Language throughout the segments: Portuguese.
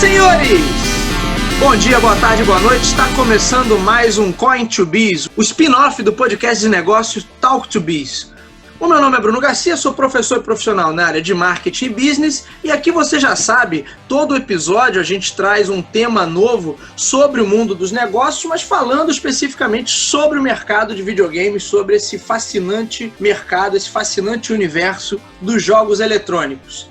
Senhores, bom dia, boa tarde, boa noite. Está começando mais um Coin2Biz, o spin-off do podcast de negócios Talk2Biz. O meu nome é Bruno Garcia, sou professor e profissional na área de marketing e business, e aqui você já sabe, todo episódio a gente traz um tema novo sobre o mundo dos negócios, mas falando especificamente sobre o mercado de videogames, sobre esse fascinante mercado, esse fascinante universo dos jogos eletrônicos.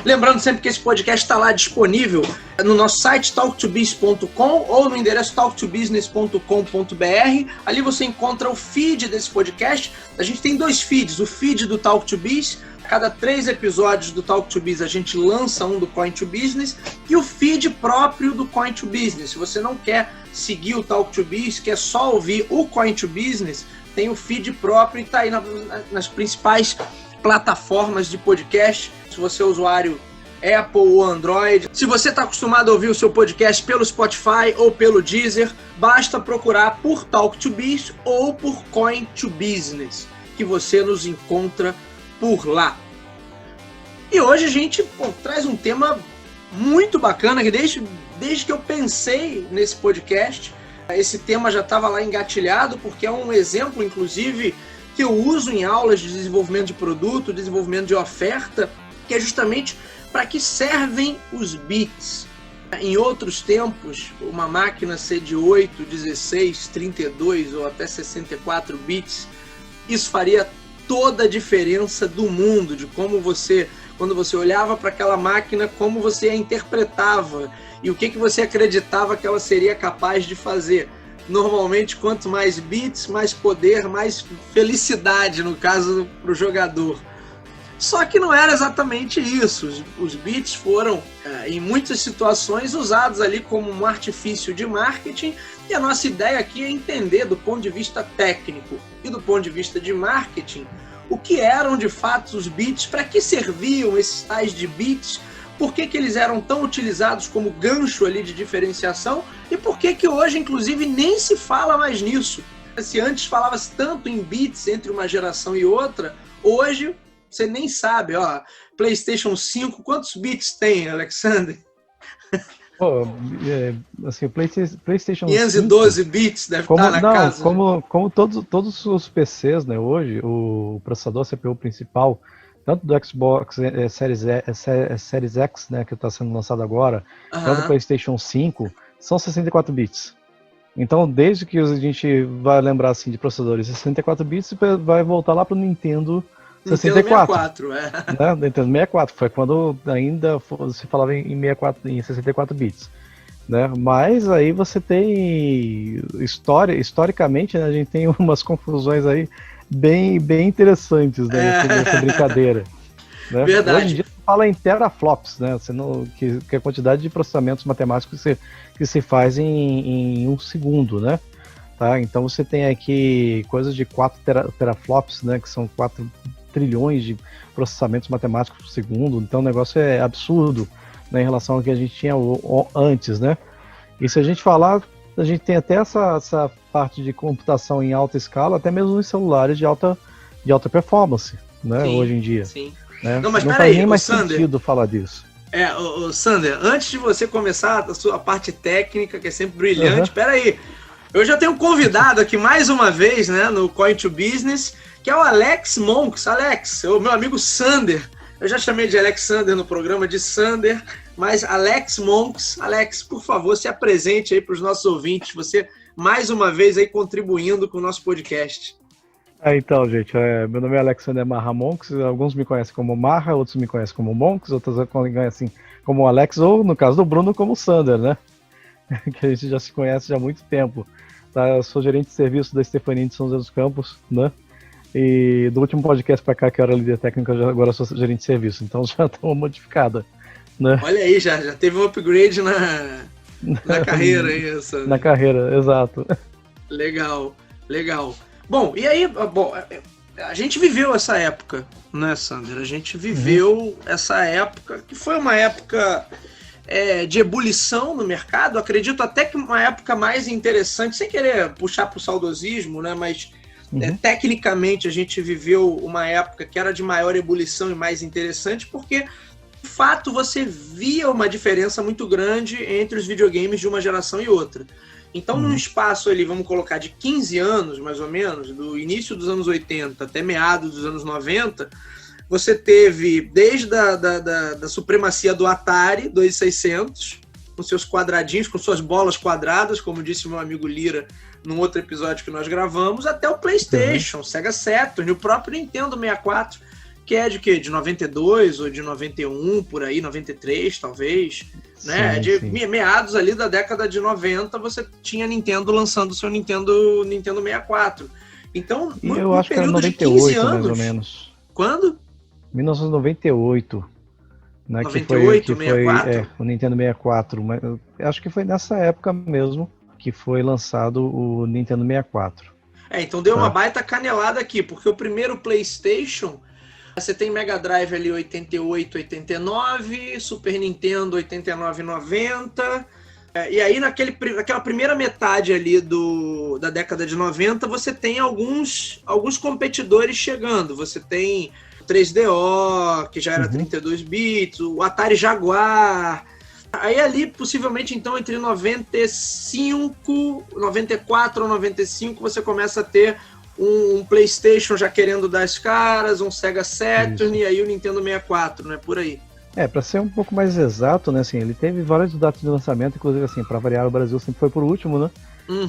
Lembrando sempre que esse podcast está lá disponível no nosso site talk2biz.com ou no endereço talk2business.com.br. Ali você encontra o feed desse podcast. A gente tem 2 feeds, o feed do Talk2Biz. A cada 3 episódios do Talk2Biz a gente lança um do Coin2Business e o feed próprio do Coin2Business. Se você não quer seguir o Talk2Biz, quer só ouvir o Coin2Business, tem o feed próprio e está aí nas principais plataformas de podcast. Se você é usuário Apple ou Android, se você está acostumado a ouvir o seu podcast pelo Spotify ou pelo Deezer, basta procurar por Talk2Biz ou por Coin2Business, que você nos encontra por lá. E hoje a gente traz um tema muito bacana, que desde que eu pensei nesse podcast, esse tema já estava lá engatilhado, porque é um exemplo, inclusive, que eu uso em aulas de desenvolvimento de produto, desenvolvimento de oferta, que é justamente para que servem os bits. Em outros tempos, uma máquina ser de 8, 16, 32 ou até 64 bits, isso faria toda a diferença do mundo, de como você, quando você olhava para aquela máquina, como você a interpretava e o que você acreditava que ela seria capaz de fazer. Normalmente, quanto mais bits, mais poder, mais felicidade, no caso, para o jogador. Só que não era exatamente isso. Os bits foram, em muitas situações, usados ali como um artifício de marketing, e a nossa ideia aqui é entender, do ponto de vista técnico e do ponto de vista de marketing, o que eram de fato os bits, para que serviam esses tais de bits, por que eles eram tão utilizados como gancho ali de diferenciação e por que hoje, inclusive, nem se fala mais nisso. Se antes falava-se tanto em bits entre uma geração e outra, hoje você nem sabe, ó, PlayStation 5, quantos bits tem, Alexander? Assim, o PlayStation 512 5, bits deve estar na casa. Como todos os PCs, né, hoje, o processador CPU principal, tanto do Xbox Series X, né, que está sendo lançado agora, quanto do PlayStation 5, são 64 bits. Então, desde que a gente vai lembrar assim, de processadores 64 bits, vai voltar lá para o Nintendo 64. Nintendo 64, foi quando ainda se falava em 64 bits. Né? Mas aí você tem historicamente, né, a gente tem umas confusões aí bem interessantes, né, nessa brincadeira. Né? Verdade. Hoje em dia se fala em teraflops, né, que é a quantidade de processamentos matemáticos que se faz em um segundo, né? Tá? Então você tem aqui coisas de 4 teraflops, né, que são 4 trilhões de processamentos matemáticos por segundo, então o negócio é absurdo, né, em relação ao que a gente tinha antes, né? E se a gente falar, a gente tem até essa parte de computação em alta escala, até mesmo nos celulares de alta performance, né? Sim, hoje em dia. Sim. Né? Não, mas não faz nem mais Sander, sentido falar disso. Sander, antes de você começar a sua parte técnica, que é sempre brilhante, peraí. Eu já tenho um convidado aqui mais uma vez, né, no Coin2Business, que é o Alex Monks. Alex, o meu amigo Sander. Eu já chamei de Alexander no programa de Sander, mas Alex Monks. Alex, por favor, se apresente aí para os nossos ouvintes. Você, mais uma vez, aí contribuindo com o nosso podcast. Então, gente, meu nome é Alexander Marra Monks. Alguns me conhecem como Marra, outros me conhecem como Monks, outros me conhecem como Alex, ou, no caso do Bruno, como Sander, né? Que a gente já se conhece já há muito tempo. Tá? Eu sou gerente de serviço da Stefanin de São José dos Campos, né? E do último podcast para cá, que eu era líder técnico, agora sou gerente de serviço, então já está uma modificada. Né? Olha aí, já teve um upgrade na carreira. Isso. Na carreira, exato. Legal. Bom, e aí, a gente viveu essa época, né, Sander? A gente viveu essa época, que foi uma época de ebulição no mercado, acredito até que uma época mais interessante, sem querer puxar para o saudosismo, né, mas tecnicamente a gente viveu uma época que era de maior ebulição e mais interessante, porque fato, você via uma diferença muito grande entre os videogames de uma geração e outra. Então, num espaço ali, vamos colocar, de 15 anos, mais ou menos, do início dos anos 80 até meados dos anos 90, você teve, desde da supremacia do Atari 2600, com seus quadradinhos, com suas bolas quadradas, como disse meu amigo Lira num outro episódio que nós gravamos, até o PlayStation, Sega Saturn, o próprio Nintendo 64, que é de quê? De 92 ou de 91, por aí, 93 talvez, né? Sim. Meados ali da década de 90, você tinha Nintendo lançando o seu Nintendo 64. Então, eu acho que era 98, mais ou menos. Quando? 1998. Né, 98, que foi 64? O Nintendo 64. Mas eu acho que foi nessa época mesmo que foi lançado o Nintendo 64. Então deu uma baita canelada aqui, porque o primeiro PlayStation, você tem Mega Drive ali 88, 89, Super Nintendo 89, 90, e aí naquela primeira metade ali da década de 90, você tem alguns competidores chegando. Você tem o 3DO, que já era 32 bits, o Atari Jaguar. Aí ali, possivelmente, então, entre 94 ou 95, você começa a ter um PlayStation já querendo dar as caras, um Sega Saturn e aí o Nintendo 64, né? Por aí. Para ser um pouco mais exato, né, assim, ele teve várias datas de lançamento, inclusive, assim, para variar, o Brasil sempre foi por último, né?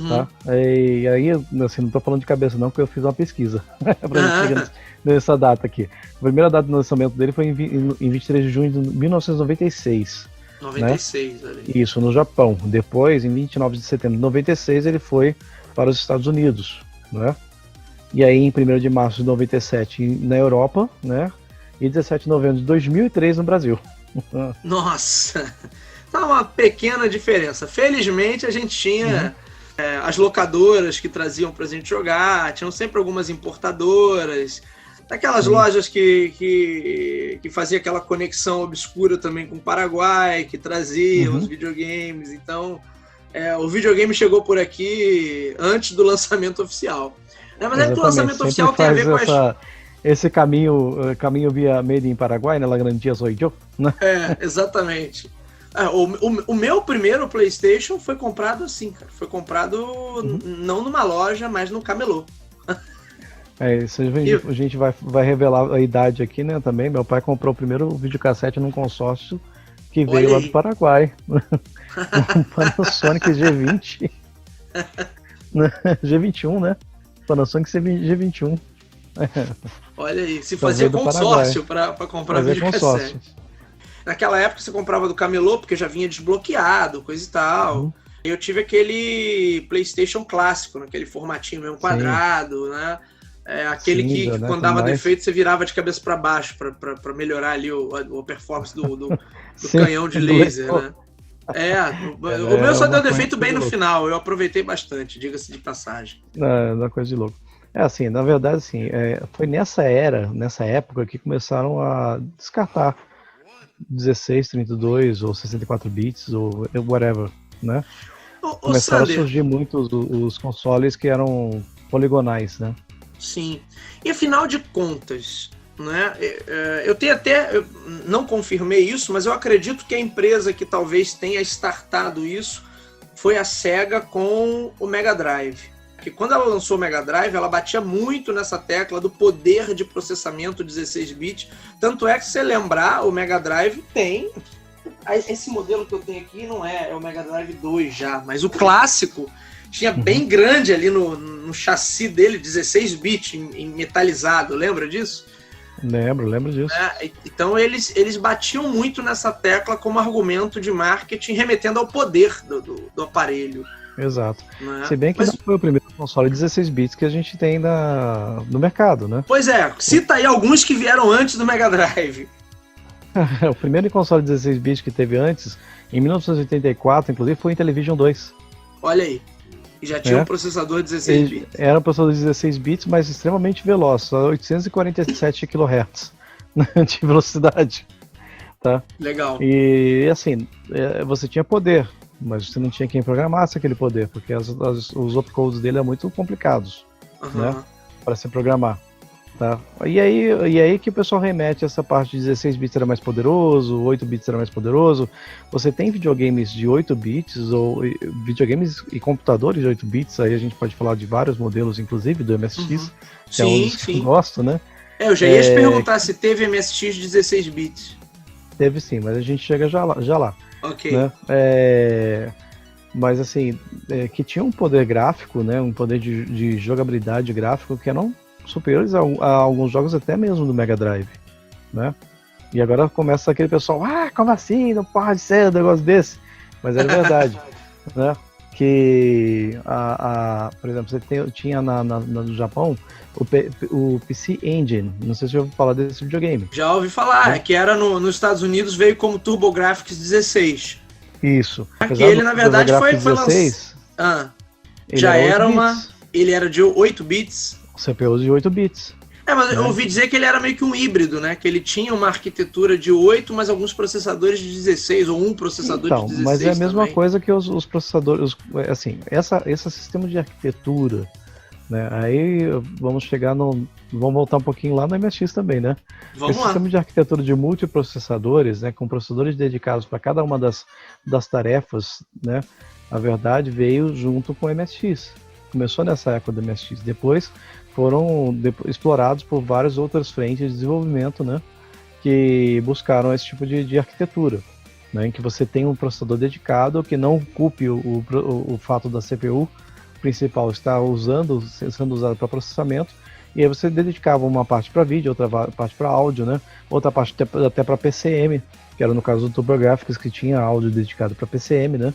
Tá? E aí, assim, não tô falando de cabeça não, porque eu fiz uma pesquisa pra gente chegar nessa data aqui. A primeira data de lançamento dele foi em 23 de junho de 1996. 96, né? Isso, no Japão. Depois, em 29 de setembro de 96, ele foi para os Estados Unidos, né? E aí, em 1º de março de 97, na Europa, né? E 17 de novembro de 2003 no Brasil. Nossa! Tá uma pequena diferença. Felizmente, a gente tinha as locadoras que traziam pra gente jogar, tinham sempre algumas importadoras, aquelas lojas que fazia aquela conexão obscura também com o Paraguai, que traziam os videogames. Então, o videogame chegou por aqui antes do lançamento oficial. Mas é que o lançamento oficial tem a ver com esse caminho via Made in Paraguai, né? La Grandia Soy Yo, né? Exatamente. O meu primeiro PlayStation foi comprado assim, cara. Foi comprado não numa loja, mas no camelô. Isso a gente vai revelar a idade aqui, né? Também. Meu pai comprou o primeiro videocassete num consórcio que veio lá do Paraguai. Um Panasonic G20. G21, né? Panasonic G21. Olha aí, se fazia consórcio para comprar videocassete. Naquela época você comprava do camelô, porque já vinha desbloqueado, coisa e tal. Eu tive aquele PlayStation clássico, naquele formatinho mesmo quadrado, né? Aquele que quando dava defeito você virava de cabeça para baixo para melhorar ali a performance do canhão de laser, né? O meu só deu defeito bem no final, eu aproveitei bastante, diga-se de passagem. É uma coisa de louco. Assim, na verdade, assim, foi nessa época que começaram a descartar 16, 32 ou 64 bits ou whatever, né? Começaram a surgir muitos os consoles que eram poligonais, né? Sim. E afinal de contas, né? Eu não confirmei isso, mas eu acredito que a empresa que talvez tenha startado isso foi a Sega com o Mega Drive. Porque quando ela lançou o Mega Drive, ela batia muito nessa tecla do poder de processamento 16 bits. Tanto é que, se você lembrar, o Mega Drive tem... Esse modelo que eu tenho aqui não é o Mega Drive 2 já, mas o clássico tinha bem grande ali no chassi dele, 16 bits em metalizado, lembra disso? Lembro disso. Então eles batiam muito nessa tecla como argumento de marketing, remetendo ao poder do aparelho. Exato. Se bem que não foi o primeiro console 16 bits que a gente tem no mercado, né? Pois cita aí alguns que vieram antes do Mega Drive. O primeiro console 16 bits que teve antes, em 1984, inclusive, foi o Intellivision 2. Olha aí. E já tinha um processador 16 bits. Era um processador de 16 bits, mas extremamente veloz, só 847 kHz de velocidade. Tá? Legal. E assim, você tinha poder, mas você não tinha quem programasse aquele poder, porque os opcodes dele eram muito complicados, né, para se programar. Tá? E aí que o pessoal remete a essa parte de 16 bits era mais poderoso, 8 bits era mais poderoso. Você tem videogames de 8 bits, ou videogames e computadores de 8 bits, aí a gente pode falar de vários modelos, inclusive do MSX, que é um dos que eu gosto, né? Eu já ia te perguntar se teve MSX de 16 bits. Teve sim, mas a gente chega já lá. Ok. Né? Mas assim, que tinha um poder gráfico, né? Um poder de jogabilidade gráfico que eram superiores a alguns jogos até mesmo do Mega Drive, né? E agora começa aquele pessoal, como assim? Não pode ser um negócio desse. Mas é verdade, né? Que, por exemplo, você tinha no Japão o PC Engine, não sei se você ouviu falar desse videogame. Já ouvi falar, que era nos Estados Unidos, veio como TurboGrafx 16. Isso. Aquele, na verdade, foi 16, já era ele era de 8 bits. CPU de 8 bits. Mas eu ouvi dizer que ele era meio que um híbrido, né? Que ele tinha uma arquitetura de 8, mas alguns processadores de 16, ou um processador de 16 mas é a mesma também. coisa que os processadores, assim, esse sistema de arquitetura, né? Aí vamos voltar um pouquinho lá no MSX também, né? Esse sistema de arquitetura de multiprocessadores, né? Com processadores dedicados para cada uma das tarefas, né? Na verdade, veio junto com o MSX. Começou nessa época do MSX. Depois foram explorados por várias outras frentes de desenvolvimento, né, que buscaram esse tipo de arquitetura, né, em que você tem um processador dedicado que não ocupe o fato da CPU principal estar sendo usada para processamento, e aí você dedicava uma parte para vídeo, outra parte para áudio, né, outra parte até para PCM, que era no caso do TurboGrafx, que tinha áudio dedicado para PCM, né.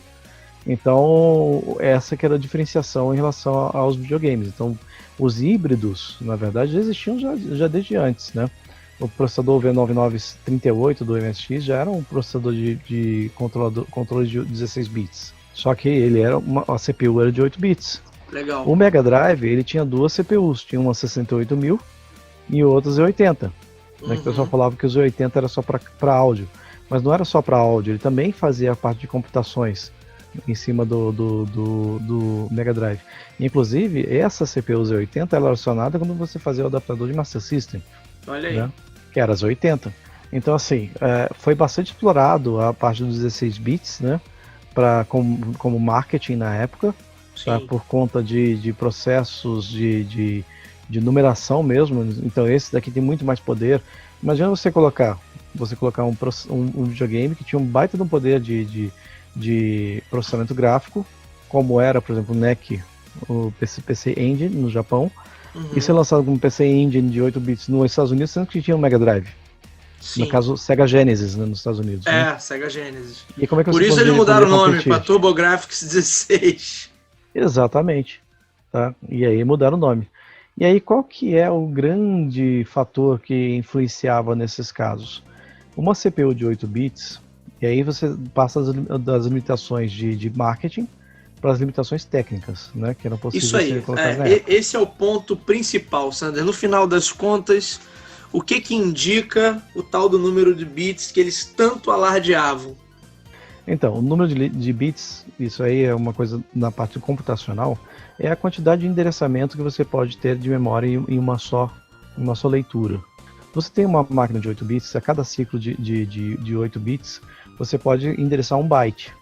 Então, essa que era a diferenciação em relação aos videogames. Então, os híbridos, na verdade, já existiam já desde antes, né? O processador V9938 do MSX já era um processador de controle de 16 bits. Só que ele era a CPU era de 8 bits. Legal. O Mega Drive, ele tinha duas CPUs, tinha uma 68000 e outra Z80. Né, que o pessoal falava que o Z80 era só para áudio. Mas não era só para áudio, ele também fazia a parte de computações em cima do Mega Drive. Inclusive, essa CPU Z80 ela era acionada quando você fazia o adaptador de Master System. Olha aí. Né? Que era Z80. Então, assim, foi bastante explorado a parte dos 16 bits, né? Como marketing na época, tá? Por conta de processos de numeração mesmo. Então, esse daqui tem muito mais poder. Imagina você colocar um videogame que tinha um baita de um poder de processamento gráfico, como era, por exemplo, o NEC, o PC Engine no Japão, e ser lançado como PC Engine de 8 bits nos Estados Unidos, sendo que tinha um Mega Drive. Sim. No caso, Sega Genesis, né, nos Estados Unidos. Né? Sega Genesis. E como é que Por isso eles mudaram o nome para TurboGrafx 16. Exatamente. Tá? E aí mudaram o nome. E aí qual que é o grande fator que influenciava nesses casos? Uma CPU de 8 bits, e aí você passa das limitações de marketing para as limitações técnicas, né, que eram possíveis Isso aí, ser colocadas na época. Esse é o ponto principal, Sander. No final das contas, o que indica o tal do número de bits que eles tanto alardeavam? Então, o número de bits, isso aí é uma coisa na parte computacional, é a quantidade de endereçamento que você pode ter de memória em uma só leitura. Você tem uma máquina de 8 bits, a cada ciclo de 8 bits, você pode endereçar um byte,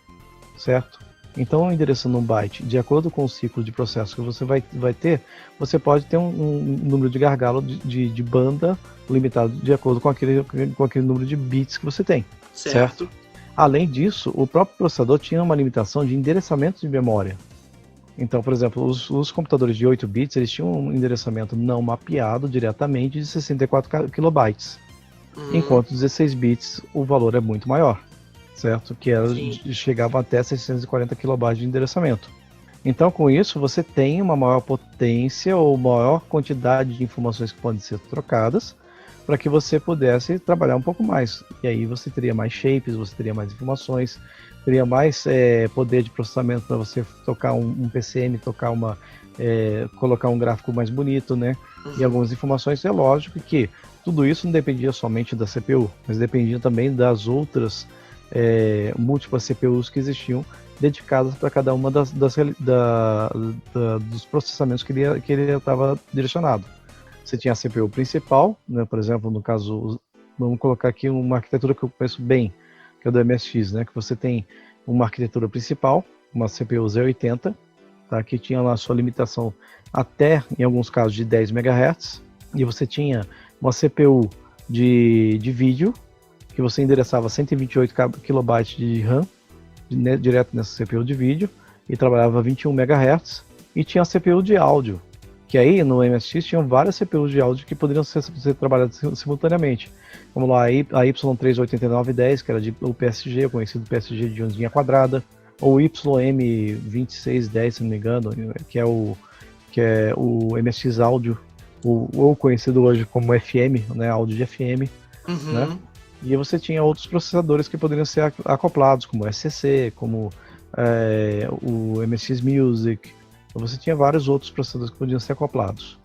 certo? Então, endereçando um byte, de acordo com o ciclo de processo que você vai ter, você pode ter um número de gargalo de banda limitado de acordo com aquele número de bits que você tem, certo? Além disso, o próprio processador tinha uma limitação de endereçamento de memória. Então, por exemplo, os computadores de 8 bits, eles tinham um endereçamento não mapeado diretamente de 64 kilobytes. Enquanto 16 bits, o valor é muito maior, certo? Que chegava até 640 kilobytes de endereçamento. Então, com isso, você tem uma maior potência ou maior quantidade de informações que podem ser trocadas para que você pudesse trabalhar um pouco mais. E aí você teria mais shapes, você teria mais informações, teria mais poder de processamento para você tocar um PCM, colocar um gráfico mais bonito, né? E algumas informações. É lógico que tudo isso não dependia somente da CPU, mas dependia também das outras múltiplas CPUs que existiam dedicadas para cada uma dos processamentos que ele estava direcionado, Você tinha a CPU principal, né? Por exemplo, no caso, vamos colocar aqui uma arquitetura que eu conheço bem, que é o do MSX, né? Que você tem uma arquitetura principal, uma CPU Z80, tá? Que tinha lá a sua limitação até, em alguns casos, de 10 MHz, e você tinha uma CPU de vídeo, que você endereçava 128 KB de RAM, direto nessa CPU de vídeo, e trabalhava 21 MHz, e tinha a CPU de áudio, que aí no MSX tinham várias CPUs de áudio que poderiam ser trabalhadas simultaneamente. Vamos lá, a Y38910, que era de UPSG, o conhecido PSG de ondinha quadrada, ou YM2610, se não me engano, que é o MSX áudio, ou conhecido hoje como FM, né, áudio de FM, né? E você tinha outros processadores que poderiam ser acoplados, como o SCC, como o MSX Music. Você tinha vários outros processadores que podiam ser acoplados.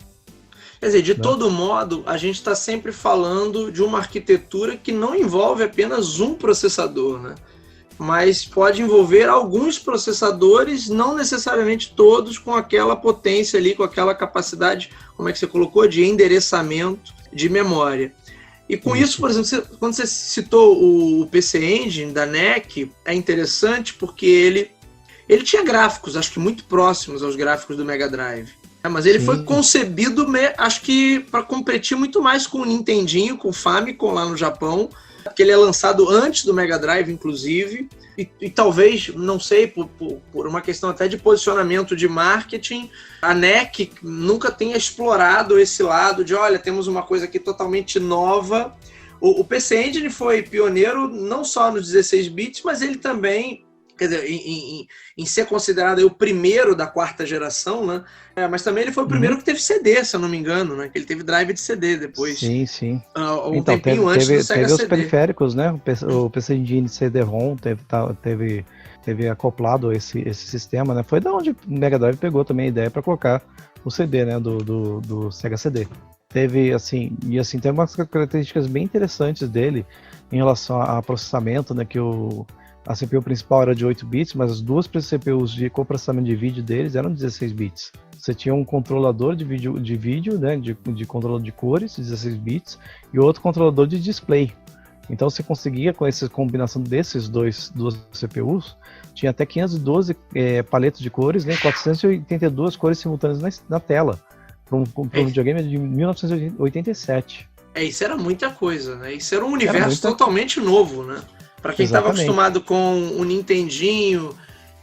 Quer dizer, de todo modo, a gente está sempre falando de uma arquitetura que não envolve apenas um processador, né? Mas pode envolver alguns processadores, não necessariamente todos com aquela potência ali, com aquela capacidade, como é que você colocou, de endereçamento de memória. E com isso, por exemplo, quando você citou o PC Engine da NEC, é interessante porque ele tinha gráficos, acho que muito próximos aos gráficos do Mega Drive. Mas ele foi concebido, acho que para competir muito mais com o Nintendinho, com o Famicom lá no Japão, porque ele é lançado antes do Mega Drive, inclusive, e talvez, não sei, por uma questão até de posicionamento de marketing, a NEC nunca tenha explorado esse lado de, olha, temos uma coisa aqui totalmente nova. O PC Engine foi pioneiro não só nos 16 bits, mas ele também, quer dizer, em ser considerado o primeiro da quarta geração, né? Mas também ele foi o primeiro que teve CD, se eu não me engano, né? Que ele teve drive de CD depois. Sim. Um tempinho antes do Sega teve os CD. periféricos, né? O PC Engine CD-ROM teve acoplado esse sistema, né? Foi da onde o Mega Drive pegou também a ideia para colocar o CD, né? Do Sega CD. Teve umas características bem interessantes dele em relação a processamento, né? Que a CPU principal era de 8 bits, mas as duas CPUs de coprocessamento de vídeo deles eram 16 bits. Você tinha um controlador de vídeo, né, de controlador de cores, 16 bits, e outro controlador de display. Então você conseguia, com essa combinação desses duas CPUs, tinha até 512 paletas de cores, né, 482 cores simultâneas na tela, para um videogame de 1987. Isso era muita coisa, né? Isso era um universo totalmente novo, né? Para quem estava acostumado com o Nintendinho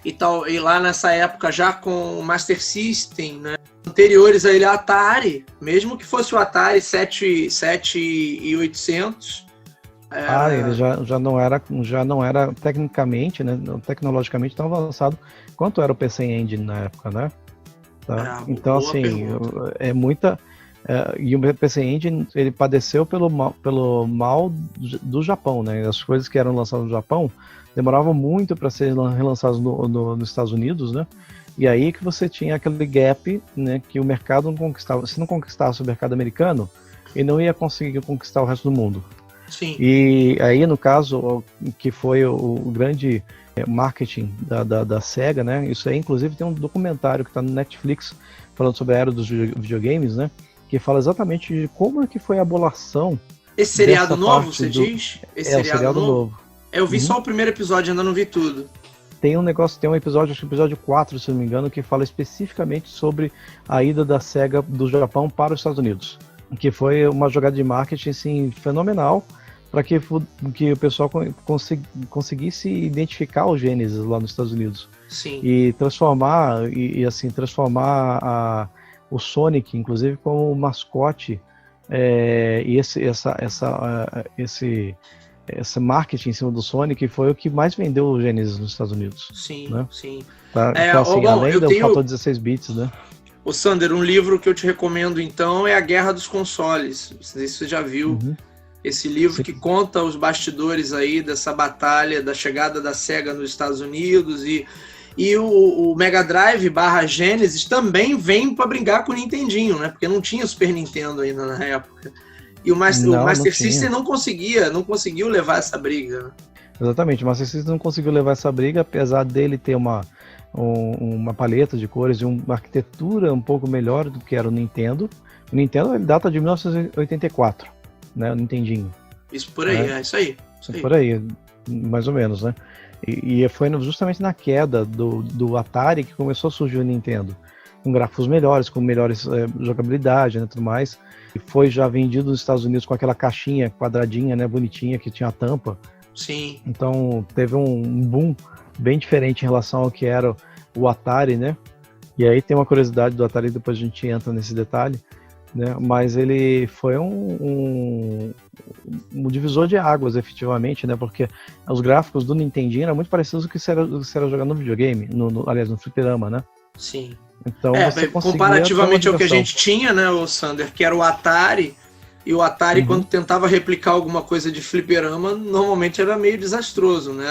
e tal, e lá nessa época já com o Master System, né? Anteriores a ele, a Atari, mesmo que fosse o Atari 7800. Ele já não era tecnicamente, né? Tecnologicamente tão avançado quanto era o PC Engine na época, né? Tá? Então, assim, pergunta. É muita. E o PC Engine, ele padeceu pelo mal do Japão, né? As coisas que eram lançadas no Japão demoravam muito para serem relançadas nos Estados Unidos, né? E aí que você tinha aquele gap, né? Que o mercado não conquistava. Se não conquistasse o mercado americano, ele não ia conseguir conquistar o resto do mundo. Sim. E aí, no caso, que foi o grande marketing da SEGA, né? Isso aí, inclusive, tem um documentário que está no Netflix falando sobre a era dos videogames, né? Que fala exatamente de como é que foi a abolação. Esse seriado novo, você diz? O seriado novo. Eu vi só o primeiro episódio, ainda não vi tudo. Tem um episódio, acho que o episódio 4, se não me engano, que fala especificamente sobre a ida da SEGA do Japão para os Estados Unidos. Que foi uma jogada de marketing, assim, fenomenal, para que o pessoal conseguisse identificar o Genesis lá nos Estados Unidos. Sim. E transformar o Sonic, inclusive, como mascote, e esse marketing em cima do Sonic foi o que mais vendeu o Genesis nos Estados Unidos. Sim, né? sim. Então, assim, além do fator 16 bits, né? Ô, Sander, um livro que eu te recomendo, então, é A Guerra dos Consoles. Não sei se você já viu. Esse livro que conta os bastidores aí dessa batalha, da chegada da SEGA nos Estados Unidos, e o Mega Drive / Genesis também vem para brigar com o Nintendinho, né? Porque não tinha Super Nintendo ainda na época. E o Master System não conseguiu levar essa briga. Né? Exatamente, o Master System não conseguiu levar essa briga, apesar dele ter uma paleta de cores e uma arquitetura um pouco melhor do que era o Nintendo, O Nintendo ele data de 1984, né? O Nintendinho. Isso por aí, né? Isso aí. Por aí, mais ou menos, né? E foi justamente na queda do Atari que começou a surgir o Nintendo. Com gráficos melhores, com melhores jogabilidade, né, tudo mais. E foi já vendido nos Estados Unidos com aquela caixinha quadradinha, né, bonitinha, que tinha a tampa. Sim. Então teve um boom bem diferente em relação ao que era o Atari, né? E aí tem uma curiosidade do Atari, depois a gente entra nesse detalhe, né? Mas ele foi um divisor de águas, efetivamente, né? Porque os gráficos do Nintendinho eram muito parecidos com o que você era jogando no videogame, aliás, no fliperama, né? Sim. Então, comparativamente ao que a gente tinha, né, o Sander, que era o Atari, e o Atari, quando tentava replicar alguma coisa de fliperama, normalmente era meio desastroso, né?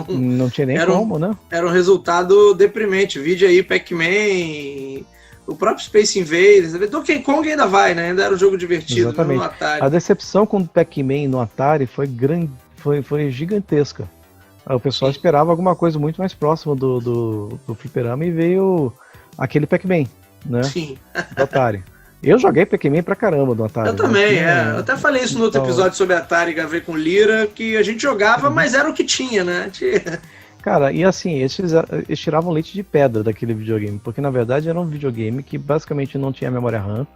Não tinha nem como, né? Era um resultado deprimente. Vídeo aí, Pac-Man, o próprio Space Invaders, Donkey Kong ainda vai, né? Ainda era um jogo divertido. Exatamente. No Atari. A decepção com o Pac-Man no Atari foi gigantesca. O pessoal esperava alguma coisa muito mais próxima do fliperama e veio aquele Pac-Man, né? Sim. Do Atari. Eu joguei Pac-Man pra caramba do Atari. Eu também, Eu até falei isso no outro episódio sobre Atari, gravei com Lira, que a gente jogava, mas era o que tinha, né? Cara, e assim, eles tiravam leite de pedra daquele videogame, porque na verdade era um videogame que basicamente não tinha memória RAM.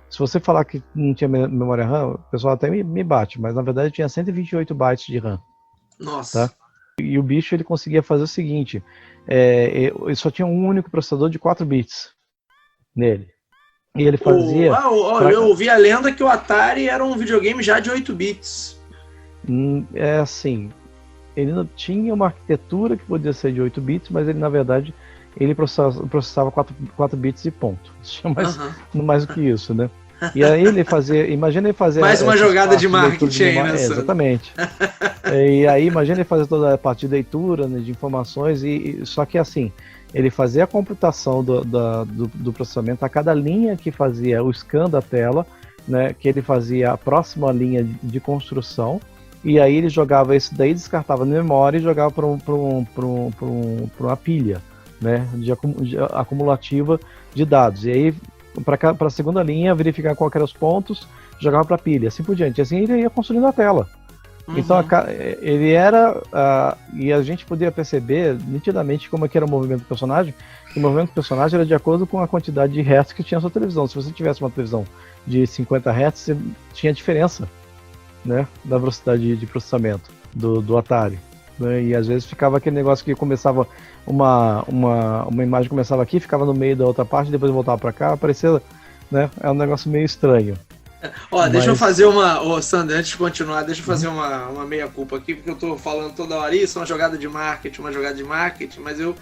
Se você falar que não tinha memória RAM, o pessoal até me bate, mas na verdade tinha 128 bytes de RAM. Nossa. Tá? E o bicho ele conseguia fazer o seguinte, ele só tinha um único processador de 4 bits nele. E ele fazia... Eu ouvi a lenda que o Atari era um videogame já de 8 bits. É assim, ele não tinha uma arquitetura que podia ser de 8 bits, mas ele, na verdade, ele processava 4 bits e ponto. Não mais do que isso, né? E aí ele fazia... Imagina ele fazer... Mais uma jogada de marketing aí, né? Exatamente. E aí, imagina ele fazer toda a parte de leitura, né, de informações, só que assim... Ele fazia a computação do processamento a cada linha que fazia o scan da tela, né, que ele fazia a próxima linha de construção, e aí ele jogava isso daí, descartava na memória e jogava para uma pilha, né, de acumulativa de dados. E aí, para a segunda linha, verificar quais eram os pontos, jogava para a pilha, assim por diante. Assim ele ia construindo a tela. Então ele era, e a gente podia perceber nitidamente como é que era o movimento do personagem, que o movimento do personagem era de acordo com a quantidade de hertz que tinha a sua televisão. Se você tivesse uma televisão de 50 hertz, você tinha diferença, né, da velocidade de processamento do Atari, né? E às vezes ficava aquele negócio que começava, uma imagem começava aqui, ficava no meio da outra parte, depois voltava para cá, parecia, né, é um negócio meio estranho. Deixa eu fazer Sander, antes de continuar, deixa eu fazer uma meia-culpa aqui, porque eu tô falando toda hora isso, uma jogada de marketing, mas eu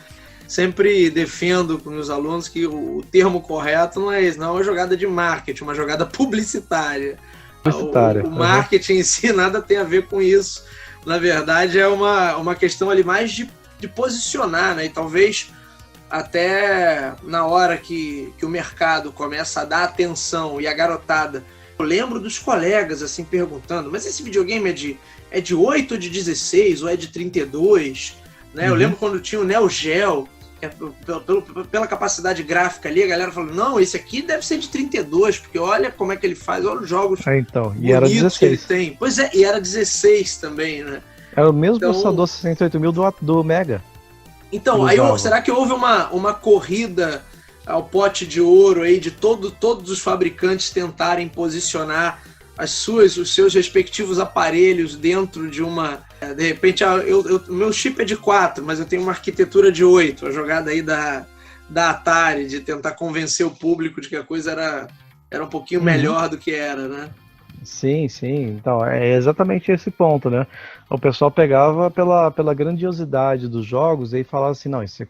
sempre defendo com meus alunos que o termo correto não é esse, não é uma jogada de marketing, uma jogada publicitária. O marketing em si nada tem a ver com isso. Na verdade, é uma questão ali mais de posicionar, né? E talvez até na hora que o mercado começa a dar atenção e a garotada... Eu lembro dos colegas assim perguntando, mas esse videogame é de 8 ou de 16 ou é de 32? Né? Eu lembro quando tinha o Neo Geo, que pela capacidade gráfica ali, a galera falou, não, esse aqui deve ser de 32, porque olha como é que ele faz, olha os jogos e era 16. Que ele tem. Pois é, e era 16 também, né? Era o mesmo processador 68.000 do Mega. Então, aí será que houve uma corrida ao pote de ouro aí de todos os fabricantes tentarem posicionar os seus respectivos aparelhos dentro de uma... De repente, o meu chip é de 4, mas eu tenho uma arquitetura de 8, a jogada aí da Atari, de tentar convencer o público de que a coisa era um pouquinho melhor do que era, né? Sim. Então, é exatamente esse ponto, né? O pessoal pegava pela grandiosidade dos jogos e falava assim, não, esse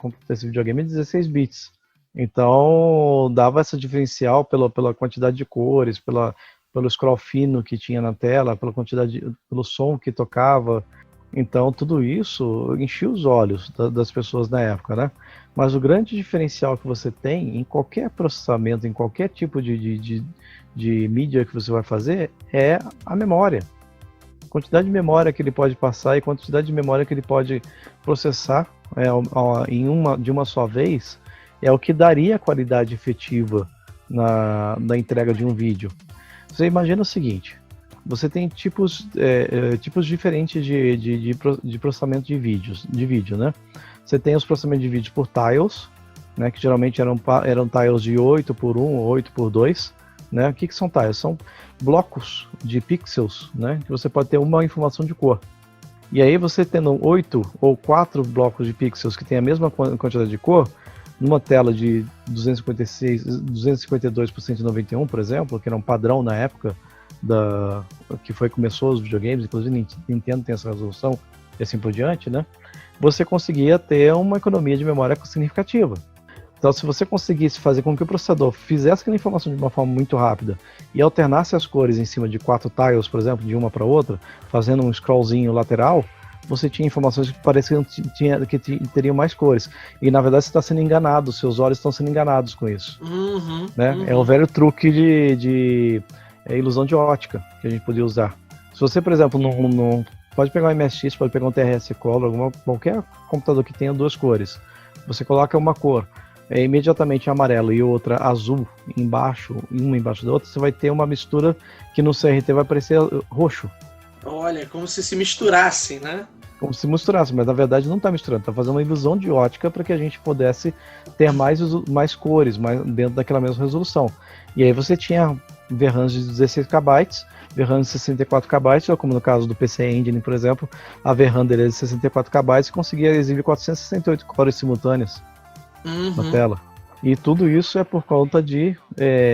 videogame é 16 bits. Então, dava essa diferencial pela quantidade de cores, pelo scroll fino que tinha na tela, pelo som que tocava. Então, tudo isso enchia os olhos das pessoas na época, né? Mas o grande diferencial que você tem em qualquer processamento, em qualquer tipo de mídia que você vai fazer, é a memória. A quantidade de memória que ele pode passar e a quantidade de memória que ele pode processar de uma só vez é o que daria a qualidade efetiva na entrega de um vídeo. Você imagina o seguinte, você tem tipos diferentes de processamento de vídeo, né? Você tem os processamentos de vídeo por tiles, né, que geralmente eram tiles de 8x1 ou 8x2, né? O que são tiles? São blocos de pixels, né, que você pode ter uma informação de cor. E aí você tendo 8 ou 4 blocos de pixels que tem a mesma quantidade de cor, numa tela de 252 por 191, por exemplo, que era um padrão na época que começou os videogames, inclusive Nintendo tem essa resolução e assim por diante, né? Você conseguia ter uma economia de memória significativa. Então, se você conseguisse fazer com que o processador fizesse aquela informação de uma forma muito rápida e alternasse as cores em cima de 4 tiles, por exemplo, de uma para outra, fazendo um scrollzinho lateral, você tinha informações que pareciam que teriam mais cores. E, na verdade, você está sendo enganado, seus olhos estão sendo enganados com isso. Né? É o velho truque de ilusão de ótica que a gente podia usar. Se você, por exemplo, não pode pegar um MSX, pode pegar um TRS Color, qualquer computador que tenha 2 cores, você coloca uma cor imediatamente amarelo e outra azul embaixo, uma embaixo da outra, você vai ter uma mistura que no CRT vai parecer roxo. Olha, como se misturassem, né? Como se misturasse, mas na verdade não está misturando, está fazendo uma ilusão de ótica para que a gente pudesse ter mais cores dentro daquela mesma resolução. E aí você tinha VRAMs de 16 KB, VRAMs de 64 KB, ou como no caso do PC Engine, por exemplo, a VRAM dele é de 64 KB e conseguia exibir 468 cores simultâneas na tela. E tudo isso é por conta de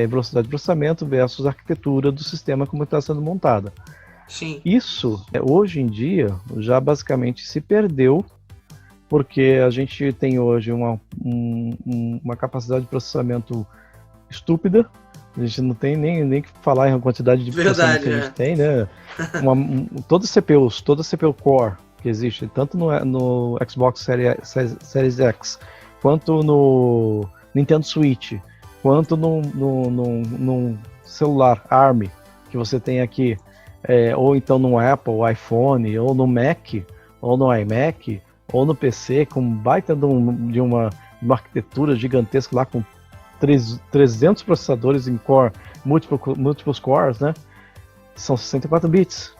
velocidade de processamento versus arquitetura do sistema como está sendo montada. Sim. Isso, hoje em dia, já basicamente se perdeu, porque a gente tem hoje uma capacidade de processamento estúpida. A gente não tem nem que falar em quantidade de processamento que a gente tem, né? Todas as CPU Core que existe, tanto no Xbox Series X, quanto no Nintendo Switch, quanto num celular ARM que você tem aqui, ou então no Apple, iPhone, ou no Mac, ou no iMac, ou no PC, com baita de uma arquitetura gigantesca lá, com 300 processadores em core, múltiplos cores, né? São 64 bits.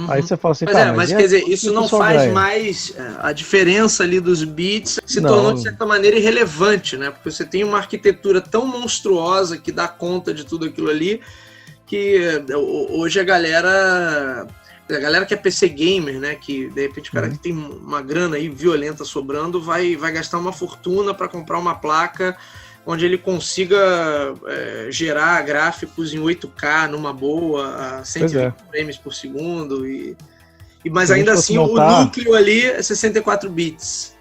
Aí você fala assim, mas quer dizer, isso não faz mais a diferença ali dos bits, se tornou de certa maneira irrelevante, né? Porque você tem uma arquitetura tão monstruosa que dá conta de tudo aquilo ali, que hoje a galera que é PC gamer, né, que de repente o cara que tem uma grana aí violenta sobrando, vai gastar uma fortuna para comprar uma placa onde ele consiga gerar gráficos em 8K numa boa, a 120 frames por segundo, mas ainda assim o núcleo ali é 64 bits.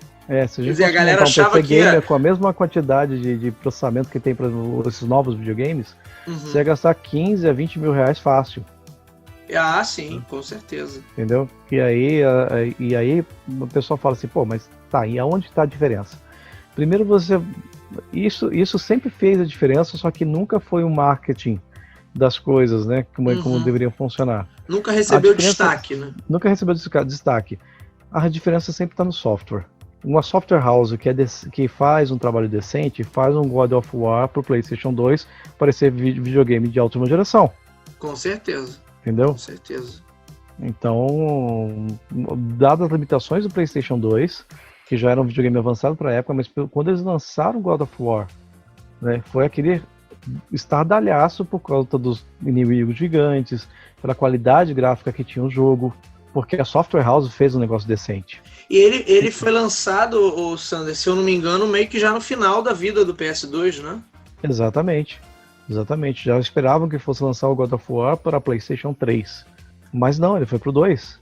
Se a gente a galera achava PC gamer com a mesma quantidade de processamento que tem para esses novos videogames, você ia gastar 15 a 20 mil reais fácil. Ah, sim, com certeza. Entendeu? E aí o pessoal fala assim, mas tá, e aonde está a diferença? Primeiro isso sempre fez a diferença, só que nunca foi o marketing das coisas, né? Como deveriam funcionar. Nunca recebeu destaque, né? Nunca recebeu destaque. A diferença sempre está no software. Uma software house que faz um trabalho decente, faz um God of War pro PlayStation 2 parecer videogame de última geração. Com certeza. Entendeu? Com certeza. Então, dadas as limitações do PlayStation 2, que já era um videogame avançado para a época, mas quando eles lançaram God of War, né, foi aquele estardalhaço por causa dos inimigos gigantes, pela qualidade gráfica que tinha o jogo, porque a Software House fez um negócio decente. E ele foi lançado, o Sander, se eu não me engano, meio que já no final da vida do PS2, né? Exatamente. Já esperavam que fosse lançar o God of War para PlayStation 3. Mas não, ele foi pro 2.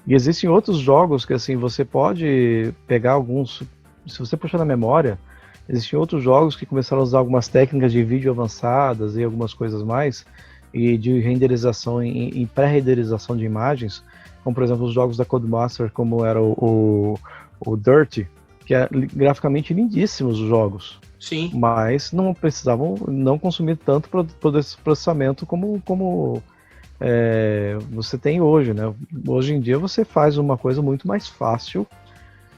E existem outros jogos que assim, você pode pegar alguns... Se você puxar na memória, existem outros jogos que começaram a usar algumas técnicas de vídeo avançadas e algumas coisas mais, e de renderização, em pré-renderização de imagens, como por exemplo os jogos da Codemaster, como era o Dirt, que é graficamente lindíssimos os jogos. Sim. Mas não precisavam não consumir tanto processamento como você tem hoje, né? Hoje em dia você faz uma coisa muito mais fácil,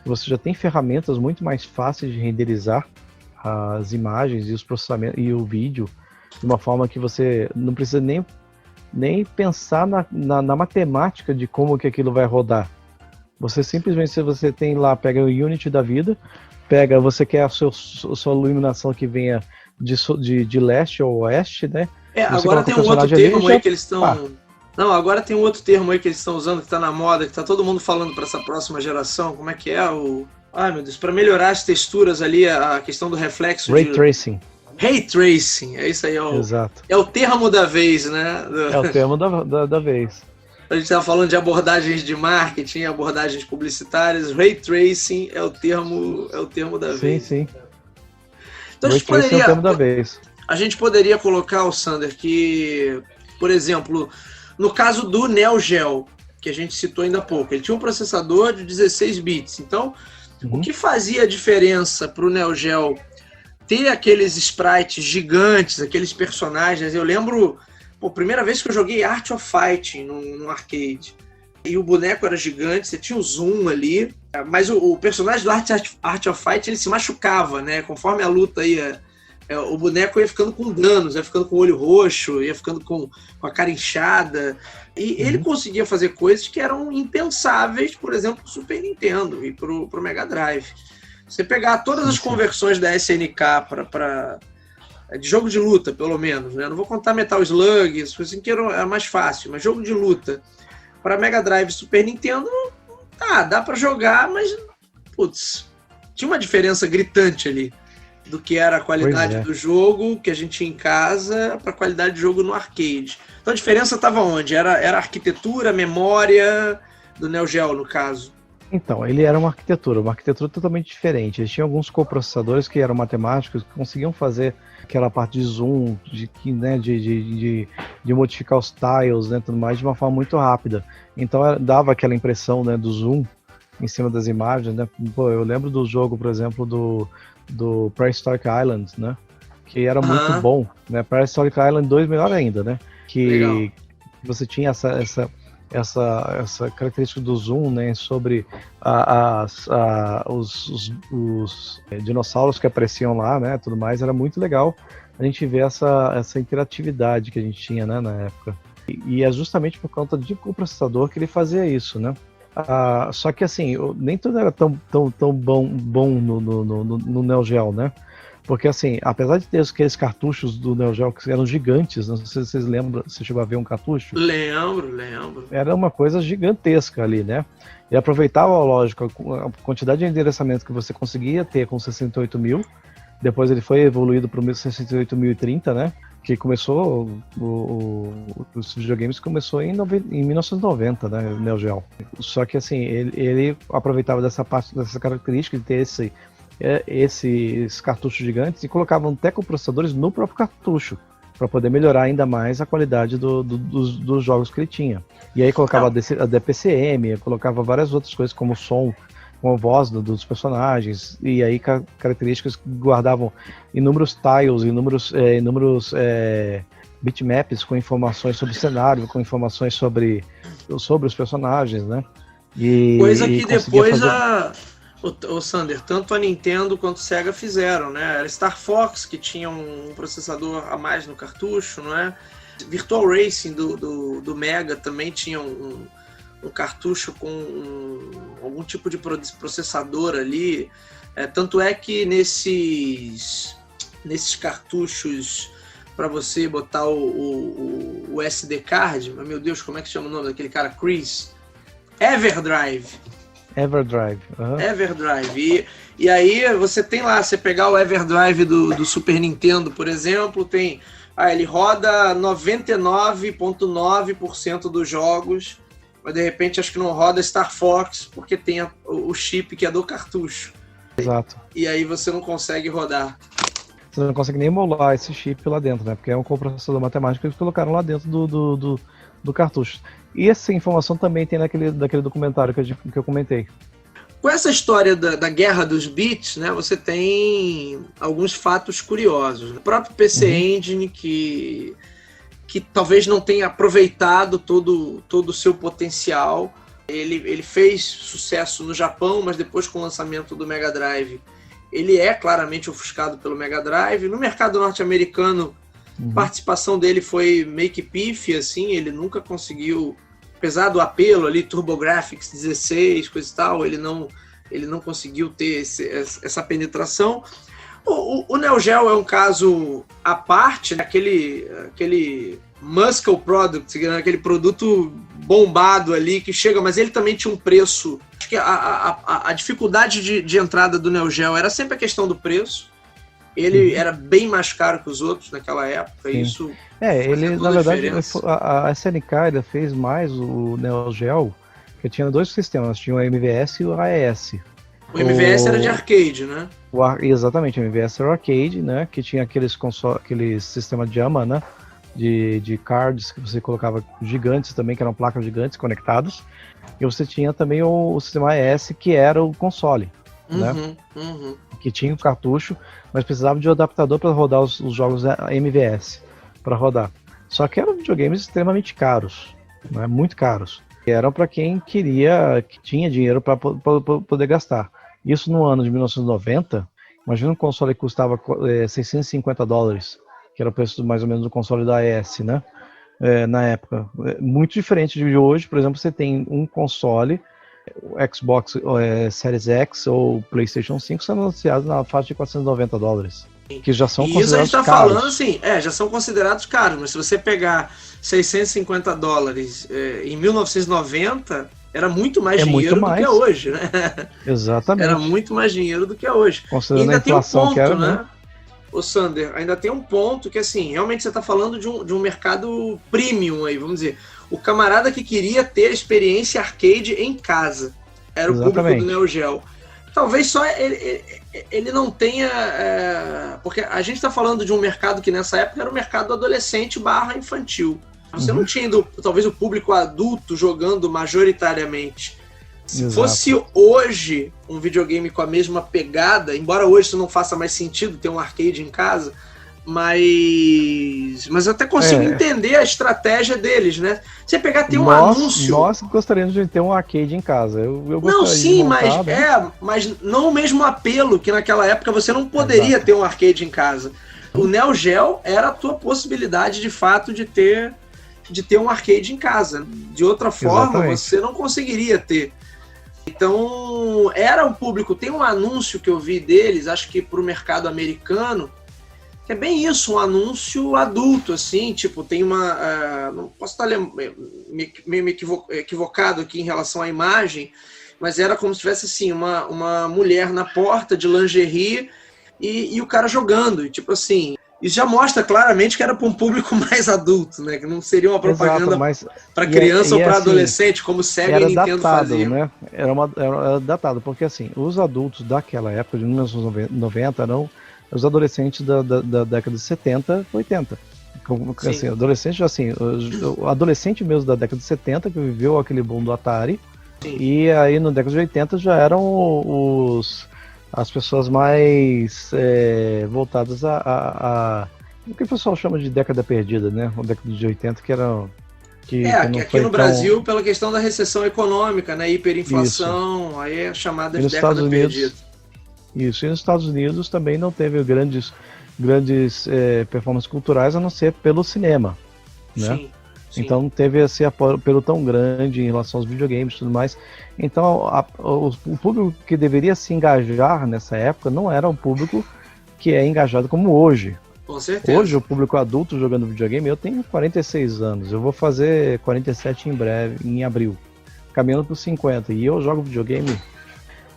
você já tem ferramentas muito mais fáceis de renderizar as imagens e os processamentos e o vídeo de uma forma que você não precisa nem pensar na matemática de como que aquilo vai rodar. Você simplesmente, se você tem lá, pega o Unity da vida, você quer a sua iluminação que venha de leste ou oeste, né? Agora tem um outro termo aí que eles estão... Não, agora tem um outro termo aí que eles estão usando, que tá na moda, que tá todo mundo falando para essa próxima geração. Como é que é? Ai, meu Deus, para melhorar as texturas ali, a questão do reflexo. Ray Tracing. Ray Tracing, é isso aí. Exato. É o termo da vez, né? É o termo da vez. A gente estava falando de abordagens de marketing, abordagens publicitárias. Ray Tracing é o termo da vez. Sim. Então Ray Tracing é o termo da vez. A gente poderia colocar, Sander, que, por exemplo, no caso do Neo Geo, que a gente citou ainda há pouco, ele tinha um processador de 16 bits. Então, o que fazia a diferença para o Neo Geo ter aqueles sprites gigantes, aqueles personagens? Eu lembro, primeira vez que eu joguei Art of Fighting no arcade. E o boneco era gigante, você tinha o zoom ali, mas o personagem do Art of Fighting, ele se machucava, né? Conforme a luta ia... o boneco ia ficando com danos, ia ficando com o olho roxo, ia ficando com a cara inchada. E ele conseguia fazer coisas que eram impensáveis, por exemplo, pro Super Nintendo e pro Mega Drive. Você pegar todas as conversões da SNK para de jogo de luta, pelo menos, né? Não vou contar Metal Slug, isso assim que era mais fácil, mas jogo de luta para Mega Drive e Super Nintendo, dá para jogar, mas putz, tinha uma diferença gritante ali do que era a qualidade do jogo que a gente tinha em casa para a qualidade de jogo no arcade. Então a diferença estava onde? Era a arquitetura, a memória do Neo Geo, no caso? Então, ele era uma arquitetura totalmente diferente. Eles tinham alguns coprocessadores que eram matemáticos, que conseguiam fazer aquela parte de zoom, de modificar os tiles, né, tudo mais, de uma forma muito rápida. Então dava aquela impressão, né, do zoom em cima das imagens, né? Eu lembro do jogo, por exemplo, do Prehistoric Island, né? Que era muito bom, né? Prehistoric Island 2 melhor ainda, né? Que você tinha essa característica do zoom, né? Sobre os dinossauros que apareciam lá, né? Tudo mais, era muito legal a gente ver essa interatividade que a gente tinha, né? Na época. E é justamente por conta de um processador que ele fazia isso, né? Só que assim, nem tudo era tão bom no Neo Geo, né? Porque assim, apesar de ter aqueles cartuchos do Neo Geo que eram gigantes, não sei se vocês lembram, você chegou a ver um cartucho? Lembro. Era uma coisa gigantesca ali, né? E aproveitava, lógico, a quantidade de endereçamento que você conseguia ter com 68.000, depois ele foi evoluído para o 68.030, né? Que começou, os videogames começou em 1990, né, o Neo Geo. Só que assim, ele aproveitava dessa característica de ter esses cartuchos gigantes e colocava tecoprocessadores no próprio cartucho, para poder melhorar ainda mais a qualidade dos jogos que ele tinha. E aí colocava a DPCM, colocava várias outras coisas como som, com a voz dos personagens, e aí características que guardavam inúmeros tiles, inúmeros bitmaps com informações sobre o cenário, com informações sobre os personagens, né? Coisa que depois o Sander, tanto a Nintendo quanto a Sega fizeram, né? Era Star Fox, que tinha um processador a mais no cartucho, não é? Virtual Racing do Mega também tinha um cartucho com algum tipo de processador ali. Tanto é que nesses cartuchos para você botar o SD card, mas meu Deus, como é que chama o nome daquele cara? Chris? Everdrive. Everdrive. E aí você tem lá, você pegar o Everdrive do Super Nintendo, por exemplo, ele roda 99,9% dos jogos, mas de repente acho que não roda Star Fox porque tem o chip que é do cartucho. Exato. E aí você não consegue rodar. Você não consegue nem emular esse chip lá dentro, né? Porque é um coprocessador matemático que eles colocaram lá dentro do cartucho. E essa informação também tem daquele documentário que eu comentei. Com essa história da guerra dos bits, né, você tem alguns fatos curiosos. O próprio PC Engine, que talvez não tenha aproveitado todo o seu potencial. Ele fez sucesso no Japão, mas depois com o lançamento do Mega Drive, ele é claramente ofuscado pelo Mega Drive. No mercado norte-americano, A participação dele foi meio que pífia, assim, ele nunca conseguiu, apesar do apelo ali, TurboGrafx 16, coisa e tal, ele não conseguiu ter essa penetração. O Neo Geo é um caso à parte, né? aquele muscle product, né? Aquele produto bombado ali que chega, mas ele também tinha um preço. Acho que a dificuldade de entrada do Neo Geo era sempre a questão do preço. Ele era bem mais caro que os outros naquela época. Sim. Isso ele, na verdade, a SNK ainda fez mais o Neo Geo, que tinha dois sistemas, tinha o MVS e o AES. O MVS era de arcade, né? Exatamente, o MVS era arcade, né? Que tinha aquele sistema JAMA, né? De cards que você colocava gigantes também, que eram placas gigantes conectadas. E você tinha também o sistema AES, que era o console, né? Que tinha o cartucho, mas precisava de um adaptador para rodar os jogos MVS, para rodar. Só que eram videogames extremamente caros, né? Muito caros. E eram para quem que tinha dinheiro para poder gastar. Isso no ano de 1990, imagina um console que custava $650, que era o preço mais ou menos do console da AES, né? Na época. Muito diferente de hoje, por exemplo, você tem um console, o Xbox Series X ou PlayStation 5 sendo anunciados na faixa de $490, que já são considerados caros. E isso a gente está falando assim, já são considerados caros, mas se você pegar $650 em 1990, era muito mais dinheiro do que é hoje, né? Exatamente. Era muito mais dinheiro do que é hoje. Considerando a inflação que era, né? Ô Sander, ainda tem um ponto que, assim, realmente você está falando de um mercado premium aí, vamos dizer. O camarada que queria ter a experiência arcade em casa. Era o público do Neo Geo. Talvez só ele não tenha... porque a gente está falando de um mercado que nessa época era o mercado adolescente / infantil. Você não tinha, talvez, o público adulto jogando majoritariamente. Se fosse hoje um videogame com a mesma pegada, embora hoje isso não faça mais sentido ter um arcade em casa, mas eu até consigo entender a estratégia deles, né? Você pegar, tem um anúncio... Nós gostaríamos de ter um arcade em casa. Eu não, sim, mas não o mesmo apelo que naquela época você não poderia ter um arcade em casa. O Neo Geo era a tua possibilidade, de fato, de ter um arcade em casa. De outra forma, você não conseguiria ter. Então, era um público... Tem um anúncio que eu vi deles, acho que para o mercado americano, que é bem isso, um anúncio adulto, assim, tipo, tem uma... não posso estar meio equivocado aqui em relação à imagem, mas era como se tivesse, assim, uma mulher na porta de lingerie e o cara jogando, e, tipo assim... Isso já mostra claramente que era para um público mais adulto, né? Que não seria uma propaganda para criança ou para adolescente, como Sega e Nintendo faziam. Né? Era datado, porque assim, os adultos daquela época, de 1990, eram os adolescentes da década de 70, 80. Assim, o adolescente mesmo da década de 70, que viveu aquele boom do Atari, e aí na década de 80 já eram as pessoas mais voltadas a o que o pessoal chama de década perdida, né? A década de 80, que era... que aqui no Brasil, pela questão da recessão econômica, né? Hiperinflação, aí é chamada de década perdida. Isso, e nos Estados Unidos também não teve grandes performances culturais, a não ser pelo cinema, né? Sim. Então não teve esse apelo tão grande em relação aos videogames e tudo mais. Então o público que deveria se engajar nessa época não era um público que é engajado como hoje. Com certeza. Hoje o público adulto jogando videogame, eu tenho 46 anos, eu vou fazer 47 em abril, caminhando para os 50, e eu jogo videogame,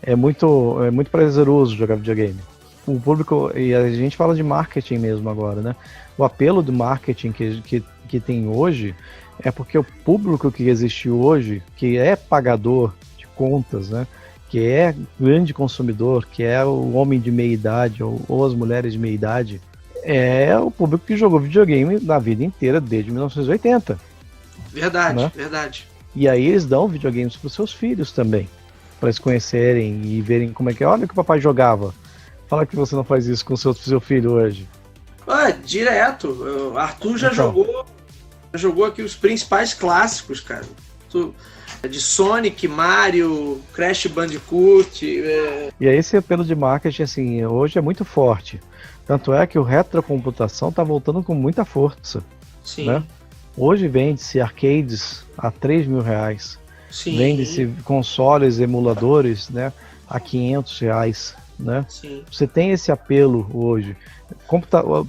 é muito prazeroso jogar videogame. O público, e a gente fala de marketing mesmo agora, né? O apelo do marketing que tem hoje é porque o público que existe hoje, que é pagador de contas, né? Que é grande consumidor, que é o homem de meia idade ou as mulheres de meia idade, é o público que jogou videogame na vida inteira desde 1980. Verdade, né? Verdade. E aí eles dão videogames para os seus filhos também, para eles conhecerem e verem como é que é. Olha o que o papai jogava. Fala que você não faz isso com o seu filho hoje. Direto. O Arthur já jogou aqui os principais clássicos, cara. de Sonic, Mario, Crash Bandicoot. E aí esse apelo de marketing, assim, hoje é muito forte. Tanto é que o retrocomputação está voltando com muita força. Sim. Né? Hoje vende-se arcades a R$3.000. Sim. Vende-se consoles, emuladores, né, a R$500. Né? Sim. Você tem esse apelo hoje.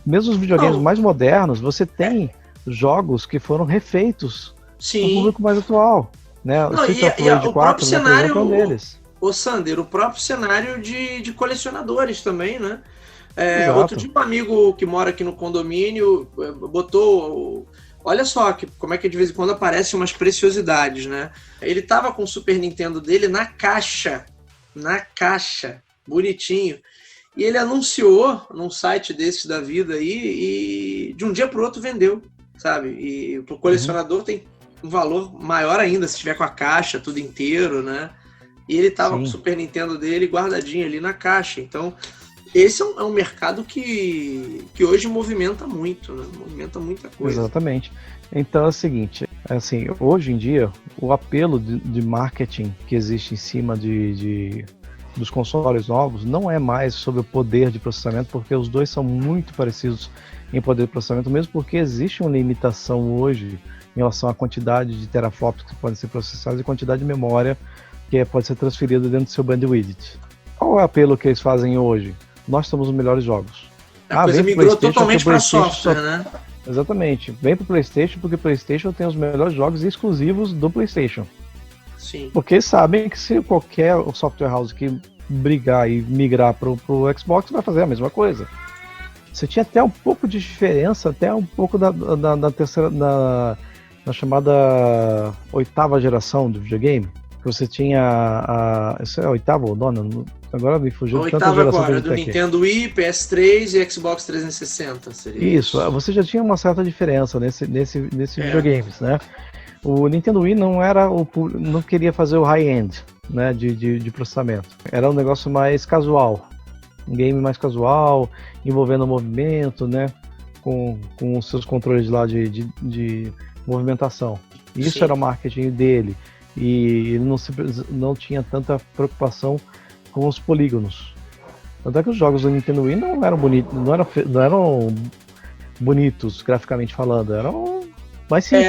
Mesmo os videogames mais modernos, você tem jogos que foram refeitos para o público mais atual. Né? Não, o próprio cenário, é um deles. O Sander, o próprio cenário de colecionadores também, né? Outro dia um amigo que mora aqui no condomínio botou... Olha só como é que de vez em quando aparecem umas preciosidades, né? Ele tava com o Super Nintendo dele na caixa, bonitinho. E ele anunciou num site desses da vida aí e de um dia pro outro vendeu, sabe? E pro colecionador tem um valor maior ainda se tiver com a caixa tudo inteiro, né? E ele tava com o Super Nintendo dele guardadinho ali na caixa. Então, esse é um mercado que hoje movimenta muito, né? Movimenta muita coisa. Exatamente. Então é o seguinte, assim, hoje em dia, o apelo de marketing que existe em cima dos consoles novos não é mais sobre o poder de processamento, porque os dois são muito parecidos em poder de processamento, mesmo porque existe uma limitação hoje em relação à quantidade de teraflops que podem ser processados e quantidade de memória que pode ser transferida dentro do seu bandwidth. Qual é o apelo que eles fazem hoje? Nós temos os melhores jogos. A coisa migrou totalmente para software, né? Exatamente. Vem para o PlayStation porque o PlayStation tem os melhores jogos exclusivos do PlayStation. Sim. Porque sabem que se qualquer software house que brigar e migrar pro Xbox vai fazer a mesma coisa. Você tinha até um pouco de diferença, até um pouco da terceira, na chamada 8ª geração do videogame. Que você tinha isso é a 8ª ou 9ª? Agora me fugiu de tanta geração agora, do Nintendo Wii, PS3 e Xbox 360. Seria isso, você já tinha uma certa diferença nesse videogames, né? O Nintendo Wii não queria fazer o high-end, né, de processamento. Era um negócio mais casual, um game mais casual, envolvendo movimento, né, com os seus controles lá de movimentação. Isso Sim. Era o marketing dele. E ele não tinha tanta preocupação com os polígonos. Tanto é que os jogos do Nintendo Wii não eram bonitos graficamente falando, eram mais simples.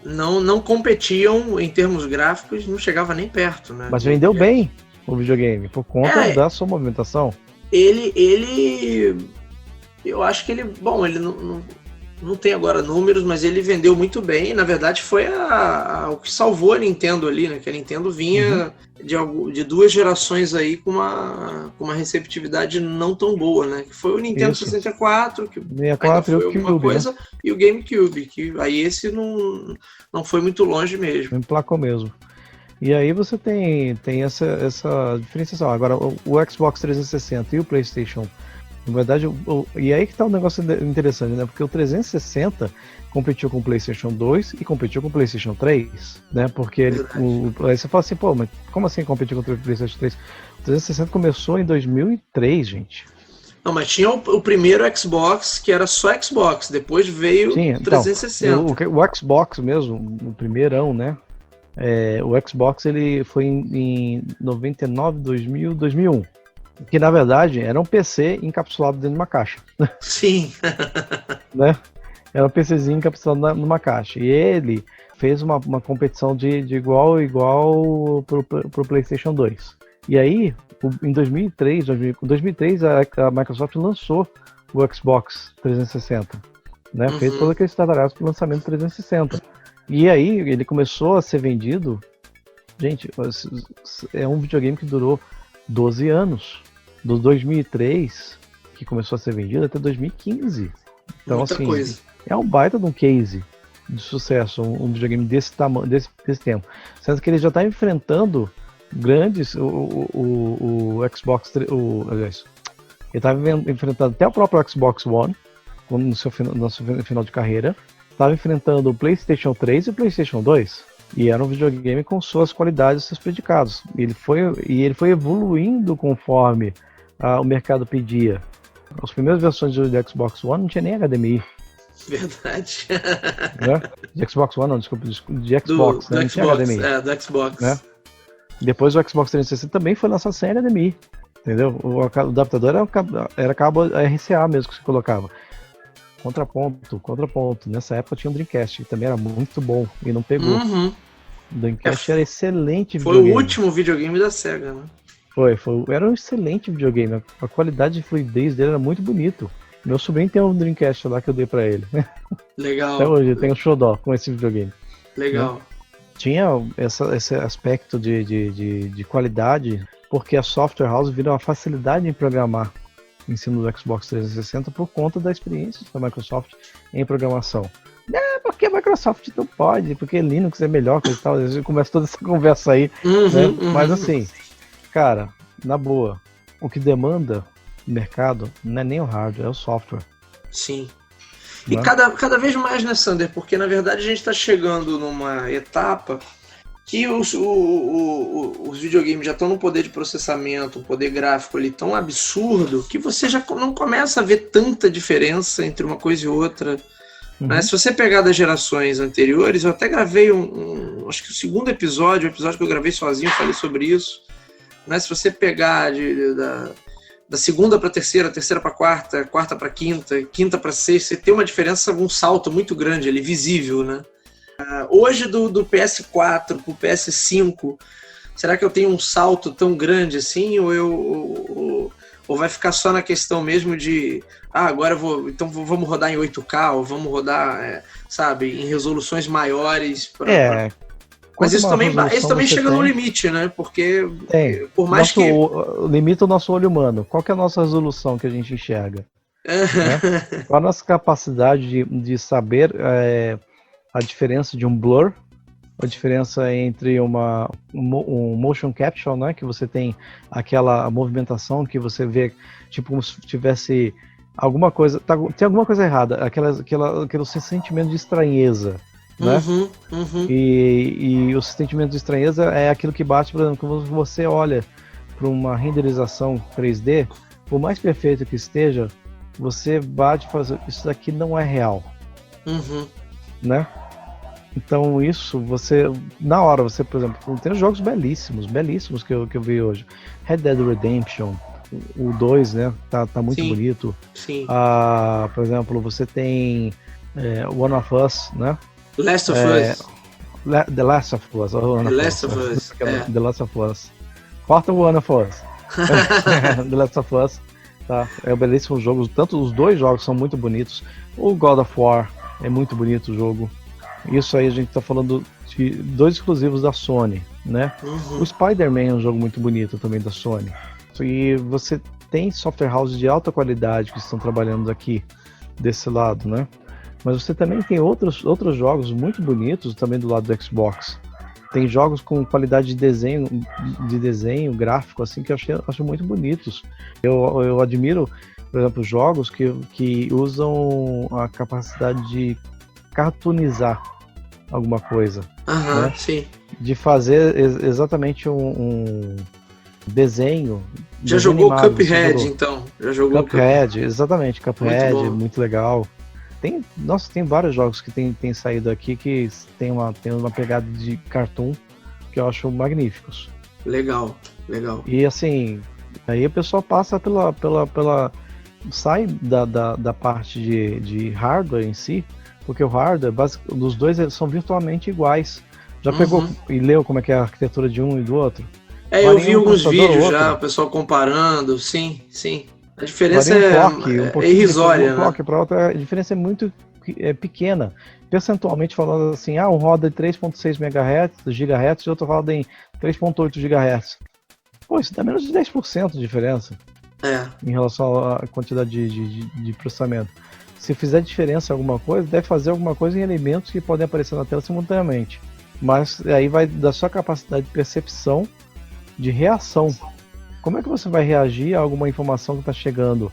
Não competiam em termos gráficos, não chegava nem perto, né? Mas vendeu bem o videogame, por conta da sua movimentação. Eu acho que ele não tem agora números, mas ele vendeu muito bem. Na verdade, foi o que salvou a Nintendo ali, né? Que a Nintendo vinha de 2 gerações aí com uma receptividade não tão boa, né? Que foi o Nintendo 64, que 64 foi alguma coisa, né? E o GameCube, que aí esse não foi muito longe mesmo. Não emplacou mesmo. E aí você tem essa diferenciação. Agora, o Xbox 360 e o PlayStation, na verdade, e aí que tá um negócio interessante, né? Porque o 360 competiu com o PlayStation 2 e competiu com o PlayStation 3, né? Porque aí você fala assim, pô, mas como assim competiu com o PlayStation 3? O 360 começou em 2003, gente. Não, mas tinha o primeiro Xbox, que era só Xbox, depois veio o 360. Então, o Xbox mesmo, o primeirão, né? O Xbox ele foi em 99, 2000, 2001. Que na verdade era um PC encapsulado dentro de uma caixa. Sim. Né? Era um PCzinho encapsulado numa caixa. E ele fez uma competição de igual a igual pro PlayStation 2. E aí, em 2003 a Microsoft lançou o Xbox 360. Né? Fez todo aquele estardalhaço pro lançamento do 360. E aí ele começou a ser vendido. Gente, é um videogame que durou 12 anos, do 2003, que começou a ser vendido, até 2015. Então, muita assim, coisa. É um baita de um case de sucesso, um videogame desse tamanho, desse tempo. Sendo que ele já está enfrentando grandes, o Xbox, aliás, ele estava enfrentando até o próprio Xbox One, no seu final de carreira, estava enfrentando o PlayStation 3 e o PlayStation 2. E era um videogame com suas qualidades e seus predicados. Ele foi evoluindo conforme o mercado pedia. As primeiras versões do Xbox One não tinha nem HDMI. Verdade. Né? De Xbox One, não, desculpa, de Xbox, né? Do Não tinha Xbox, HDMI. do Xbox. Né? Depois o Xbox 360 também foi lançado sem HDMI, entendeu? O adaptador era cabo RCA mesmo que você colocava. Contraponto. Nessa época tinha um Dreamcast, que também era muito bom e não pegou. Uhum. O Dreamcast era excelente Foi videogame. o último videogame da Sega, né? Era um excelente videogame. A qualidade de fluidez dele era muito bonito. Meu sobrinho tem um Dreamcast lá que eu dei pra ele. Legal. Até hoje tem um xodó com esse videogame. Legal. Né? Tinha esse aspecto de qualidade, porque a Software House vira uma facilidade em programar em cima do Xbox 360 por conta da experiência da Microsoft em programação. Porque a Microsoft não pode, porque Linux é melhor, coisa e tal. A gente começa toda essa conversa aí. Né? Mas assim, cara, na boa, o que demanda o mercado não é nem o hardware, é o software. Sim. E cada vez mais, né, Sander? Porque na verdade a gente está chegando numa etapa que os videogames já estão num poder de processamento, um poder gráfico ali tão absurdo que você já não começa a ver tanta diferença entre uma coisa e outra. Né? Se você pegar das gerações anteriores, eu até gravei acho que o segundo episódio, o episódio que eu gravei sozinho, eu falei sobre isso. Né? Se você pegar da segunda para terceira para quarta, quarta para quinta, quinta para sexta, você tem uma diferença, um salto muito grande ali, visível, né? Hoje do PS4 pro PS5, será que eu tenho um salto tão grande assim, ou vai ficar só na questão mesmo de agora vamos rodar em 8K, ou vamos rodar, sabe, em resoluções maiores Mas isso também chega no limite, né? Porque por mais limita o nosso olho humano. Qual que é a nossa resolução que a gente enxerga? Né? Qual a nossa capacidade de saber a diferença de um blur, a diferença entre um motion capture, né? Que você tem aquela movimentação que você vê, tipo como se tivesse alguma coisa, tem alguma coisa errada, aquele sentimento de estranheza. Né? E o sentimento de estranheza é aquilo que bate, por exemplo, quando você olha para uma renderização 3D, por mais perfeito que esteja, você bate e fala, isso daqui não é real. Né? Então isso, na hora, por exemplo, tem jogos belíssimos que eu vi hoje. Red Dead Redemption, o 2, né? Tá muito bonito. Sim. Por exemplo, você tem One of Us, né? Last of Us. The Last of Us. The Last of Us. Corta o One of Us. The Last of Us. Tá? É um belíssimo jogo. Tanto os dois jogos são muito bonitos. O God of War é muito bonito o jogo. Isso aí a gente tá falando de dois exclusivos da Sony, né? O Spider-Man é um jogo muito bonito também da Sony. E você tem software houses de alta qualidade que estão trabalhando aqui desse lado, né? Mas você também tem outros jogos muito bonitos também do lado do Xbox. Tem jogos com qualidade de desenho gráfico, assim, que eu acho muito bonitos. Eu admiro, por exemplo, jogos que usam a capacidade de cartoonizar alguma coisa. Né? Sim. De fazer exatamente um desenho. Já jogou Cuphead, então? Já jogou Cuphead, exatamente. Cuphead, muito legal. Tem vários jogos que tem saído aqui que tem uma pegada de cartoon que eu acho magníficos. Legal. E assim, aí o pessoal passa sai da parte de hardware em si, porque o hardware, dos dois, eles são virtualmente iguais. Já pegou e leu como é que é a arquitetura de um e do outro? Eu vi alguns vídeos já, o pessoal comparando, sim. A diferença é irrisória, né? A diferença é muito pequena. Percentualmente falando assim, um roda de 3.6 GHz e outro roda em 3.8 GHz. Pô, isso dá menos de 10% de diferença em relação à quantidade de processamento. Se fizer diferença em alguma coisa, deve fazer alguma coisa em elementos que podem aparecer na tela simultaneamente. Mas aí vai da sua capacidade de percepção, de reação. Como é que você vai reagir a alguma informação que está chegando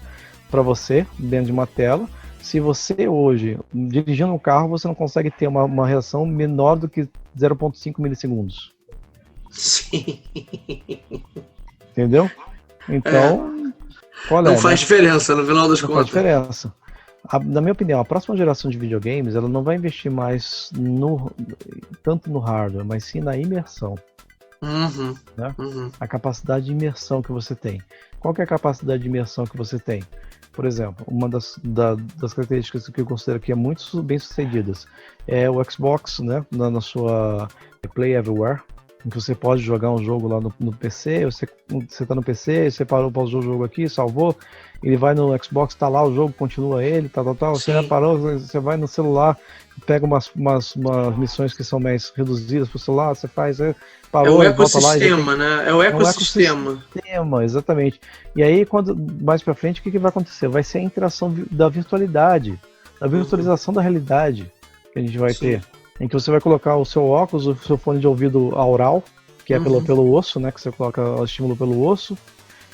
para você dentro de uma tela? Se você hoje, dirigindo um carro, você não consegue ter uma reação menor do que 0,5 milissegundos. Sim. Entendeu? Então, não faz diferença no final das contas. Não faz diferença. Na minha opinião, a próxima geração de videogames, ela não vai investir mais tanto no hardware, mas sim na imersão. Né? A capacidade de imersão que você tem. Qual que é a capacidade de imersão que você tem? Por exemplo, uma das características que eu considero que é muito bem sucedidas é o Xbox, né, na sua Play Everywhere, em que você pode jogar um jogo lá no PC, você tá no PC, você pausou o jogo aqui, salvou, ele vai no Xbox, tá lá o jogo, continua ele, tal, você já parou, você vai no celular, pega umas missões que são mais reduzidas pro celular, você faz, parou, é o ecossistema, lá, né? É o ecossistema. Exatamente. E aí, mais pra frente, o que vai acontecer? Vai ser a interação da virtualidade, da virtualização da realidade que a gente vai ter. Em que você vai colocar o seu óculos, o seu fone de ouvido aural, que é pelo osso, né? Que você coloca o estímulo pelo osso.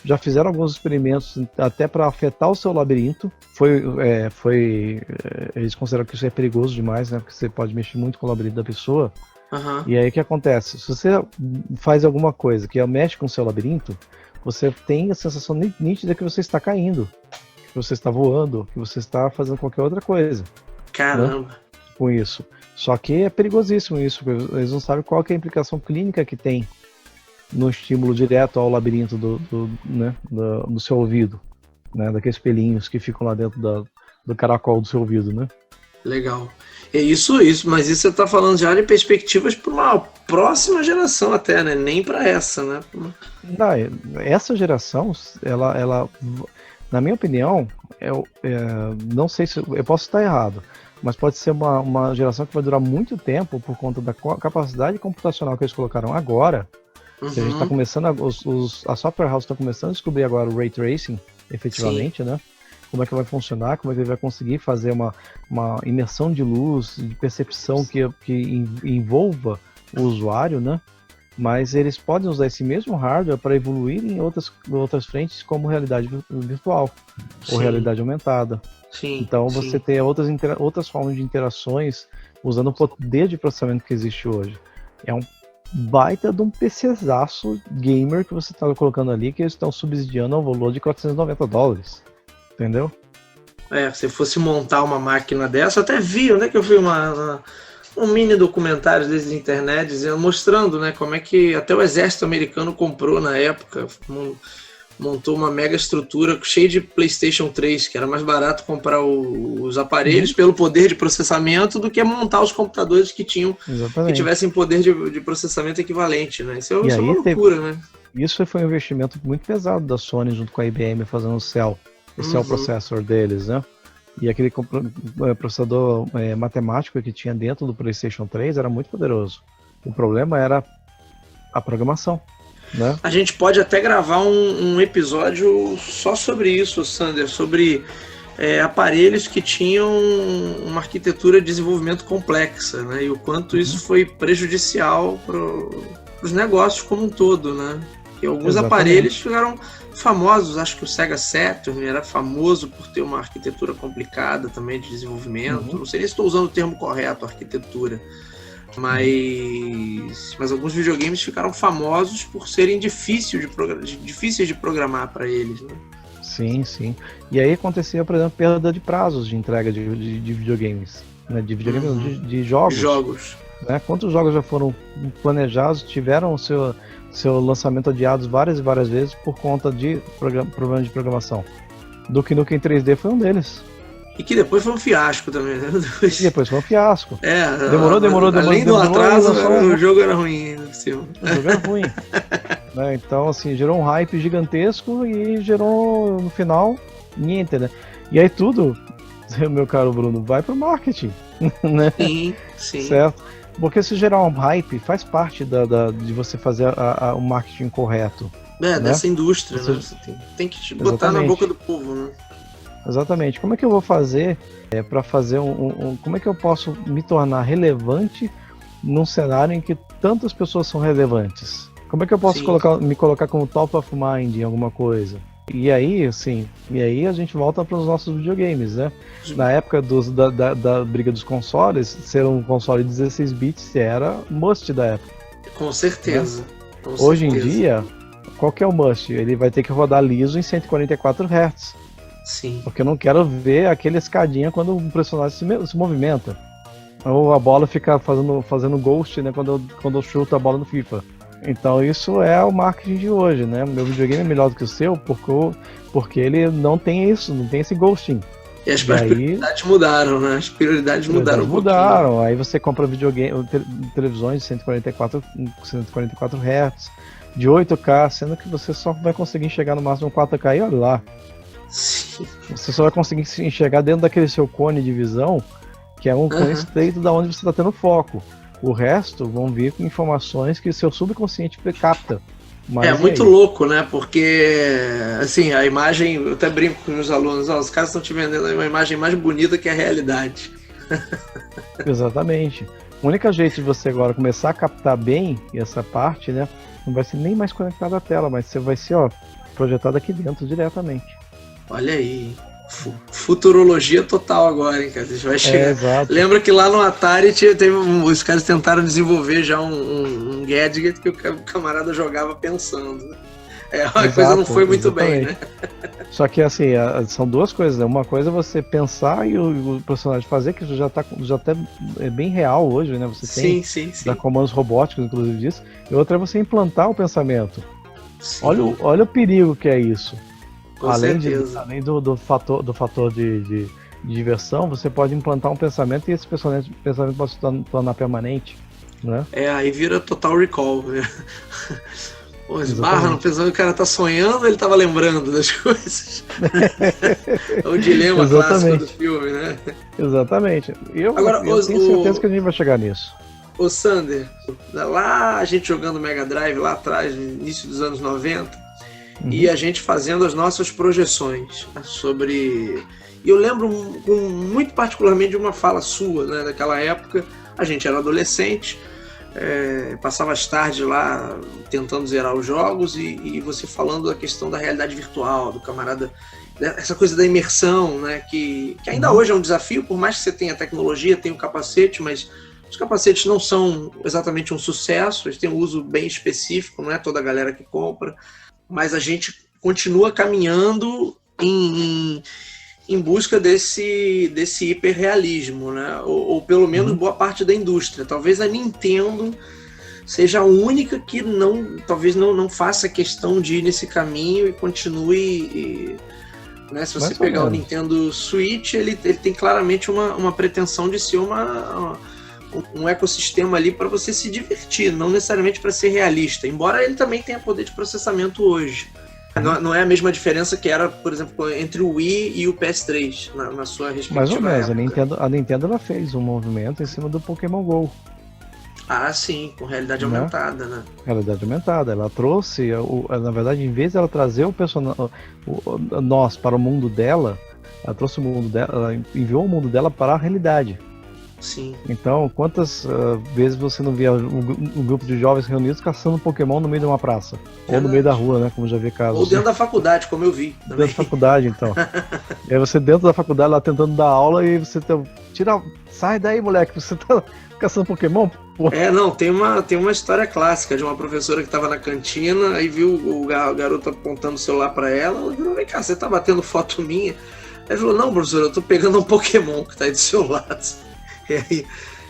Já fizeram alguns experimentos até para afetar o seu labirinto. Eles consideram que isso é perigoso demais, né? Porque você pode mexer muito com o labirinto da pessoa. E aí o que acontece? Se você faz alguma coisa que mexe com o seu labirinto, você tem a sensação nítida que você está caindo, que você está voando, que você está fazendo qualquer outra coisa. Caramba! Né? Com isso. Só que é perigosíssimo isso, porque eles não sabem qual que é a implicação clínica que tem no estímulo direto ao labirinto do seu ouvido, né? Daqueles pelinhos que ficam lá dentro do caracol do seu ouvido, né? Legal. É isso, mas isso você está falando já de perspectivas para uma próxima geração até, né? Nem para essa, né? Não, essa geração, ela na minha opinião, não sei se eu posso estar errado, mas pode ser uma geração que vai durar muito tempo por conta da capacidade computacional que eles colocaram agora. A gente está começando, a Software House está começando a descobrir agora o Ray Tracing, efetivamente, né? Como é que vai funcionar, como é que ele vai conseguir fazer uma imersão de luz, de percepção que envolva o usuário, né? Mas eles podem usar esse mesmo hardware para evoluir em outras frentes, como realidade virtual ou realidade aumentada. Então você tem outras formas de interações usando o poder de processamento que existe hoje. É um baita de um PCzaço gamer que você está colocando ali, que eles estão subsidiando ao valor de $490. Entendeu? Se fosse montar uma máquina dessa, eu até vi, onde é que eu vi um mini documentário desde a internet mostrando, né, como é que até o exército americano comprou na época, montou uma mega estrutura cheia de PlayStation 3, que era mais barato comprar os aparelhos pelo poder de processamento do que montar os computadores que tivessem poder de processamento equivalente, né? Isso é uma loucura, né? Isso foi um investimento muito pesado da Sony junto com a IBM fazendo o Cell processor deles, né? E aquele processador matemático que tinha dentro do PlayStation 3 era muito poderoso. O problema era a programação, né? A gente pode até gravar um episódio só sobre isso, Sander, sobre aparelhos que tinham uma arquitetura de desenvolvimento complexa, né? E o quanto isso foi prejudicial para os negócios como um todo, né? E alguns aparelhos ficaram famosos, acho que o Sega Saturn era famoso por ter uma arquitetura complicada também de desenvolvimento. Não sei nem se estou usando o termo correto, arquitetura, mas alguns videogames ficaram famosos por serem difíceis de programar para eles, né? Sim. E aí acontecia, por exemplo, perda de prazos de entrega de videogames, né? De videogames, de jogos. Né? Quantos jogos já foram planejados, tiveram o seu lançamento adiados várias e várias vezes por conta de problemas de programação? Duke Nukem 3D foi um deles. E que depois foi um fiasco também, né? Depois foi um fiasco. Demorou. Além do atraso, o jogo era ruim. O jogo era ruim. Né? Então, assim, gerou um hype gigantesco e gerou, no final, niente, né? E aí tudo, meu caro Bruno, vai pro marketing, né? Sim. Certo? Porque se gerar um hype, faz parte de você fazer o marketing correto. Né? Dessa indústria, né? Você tem que botar na boca do povo, né? Exatamente. Como é que eu vou fazer para fazer como é que eu posso me tornar relevante num cenário em que tantas pessoas são relevantes? Como é que eu posso me colocar como top of mind em alguma coisa? E aí, assim, a gente volta para os nossos videogames, né? Na época da briga dos consoles, ser um console de 16 bits era must da época. Com certeza. Né? Hoje em dia, qual que é o must? Ele vai ter que rodar liso em 144 Hz. Sim. Porque eu não quero ver aquele escadinha quando o personagem se movimenta. Ou a bola fica fazendo ghost, né, quando eu chuto a bola no FIFA. Então isso é o marketing de hoje, né? Meu videogame é melhor do que o seu porque ele não tem isso, não tem esse ghosting. E as prioridades mudaram, né? As prioridades mudaram um pouquinho. Aí você compra televisões de 144 Hz, de 8K, sendo que você só vai conseguir enxergar no máximo 4K e olha lá. Sim. Você só vai conseguir enxergar dentro daquele seu cone de visão, que é um cone estreito da onde você está tendo foco. O resto vão vir com informações que seu subconsciente capta. Mas muito louco, né? Porque, assim, a imagem, eu até brinco com os alunos, os caras estão te vendendo uma imagem mais bonita que a realidade. Exatamente. O único jeito de você agora começar a captar bem essa parte, né? Não vai ser nem mais conectado à tela, mas você vai ser, projetado aqui dentro diretamente. Olha aí, futurologia total agora, hein, cara? A gente vai chegar. Exato. Lembra que lá no Atari os caras tentaram desenvolver já um gadget que o camarada jogava pensando, né? A coisa não foi muito bem, né? Só que assim, são duas coisas, né? Uma coisa é você pensar e o personagem fazer, que já é bem real hoje, né? Você tem sim. comandos robóticos, inclusive disso. E outra é você implantar o pensamento. Sim. Olha o perigo que é isso. Com além certeza. do fator de diversão, você pode implantar um pensamento e esse pensamento pode se tornar permanente, né? Aí vira total recall, né? Pô, esbarra no pensamento, o cara tá sonhando, ele tava lembrando das coisas. É o dilema clássico do filme, né? Exatamente. Eu tenho certeza que a gente vai chegar nisso. Ô Sander, lá a gente jogando Mega Drive, lá atrás, no início dos anos 90, e a gente fazendo as nossas projeções sobre... E eu lembro muito particularmente de uma fala sua, né? Daquela época, a gente era adolescente, passava as tardes lá tentando zerar os jogos e você falando da questão da realidade virtual, do camarada, essa coisa da imersão, né? Que ainda hoje é um desafio, por mais que você tenha tecnologia, tenha o capacete, mas os capacetes não são exatamente um sucesso, eles têm um uso bem específico, não é toda a galera que compra, mas a gente continua caminhando em busca desse hiperrealismo, né? Ou pelo menos boa parte da indústria. Talvez a Nintendo seja a única que talvez não faça questão de ir nesse caminho e continue... né? Se você pegar o Nintendo Switch, ele tem claramente uma pretensão de ser um ecossistema ali para você se divertir, não necessariamente para ser realista, embora ele também tenha poder de processamento hoje. Não é a mesma diferença que era, por exemplo, entre o Wii e o PS3, na sua respectiva mais ou menos, época. A Nintendo ela fez um movimento em cima do Pokémon GO. Ah, sim, com realidade aumentada, né? Realidade aumentada. Ela trouxe, na verdade, em vez de ela trazer nós para o mundo dela, ela trouxe o mundo dela, ela enviou o mundo dela para a realidade. Sim. Então, quantas vezes você não via um grupo de jovens reunidos caçando Pokémon no meio de uma praça? Ou no meio da rua, né? Como já vi casos. Ou dentro da faculdade, como eu vi. Dentro da faculdade, então. E aí você dentro da faculdade lá tentando dar aula e você sai daí, moleque, você tá caçando Pokémon? Pô. Não, tem uma história clássica de uma professora que estava na cantina, aí viu o garoto apontando o celular para ela, ela falou, vem cá, você tá batendo foto minha? Aí falou, não, professora, eu tô pegando um Pokémon que tá aí do seu lado. E aí,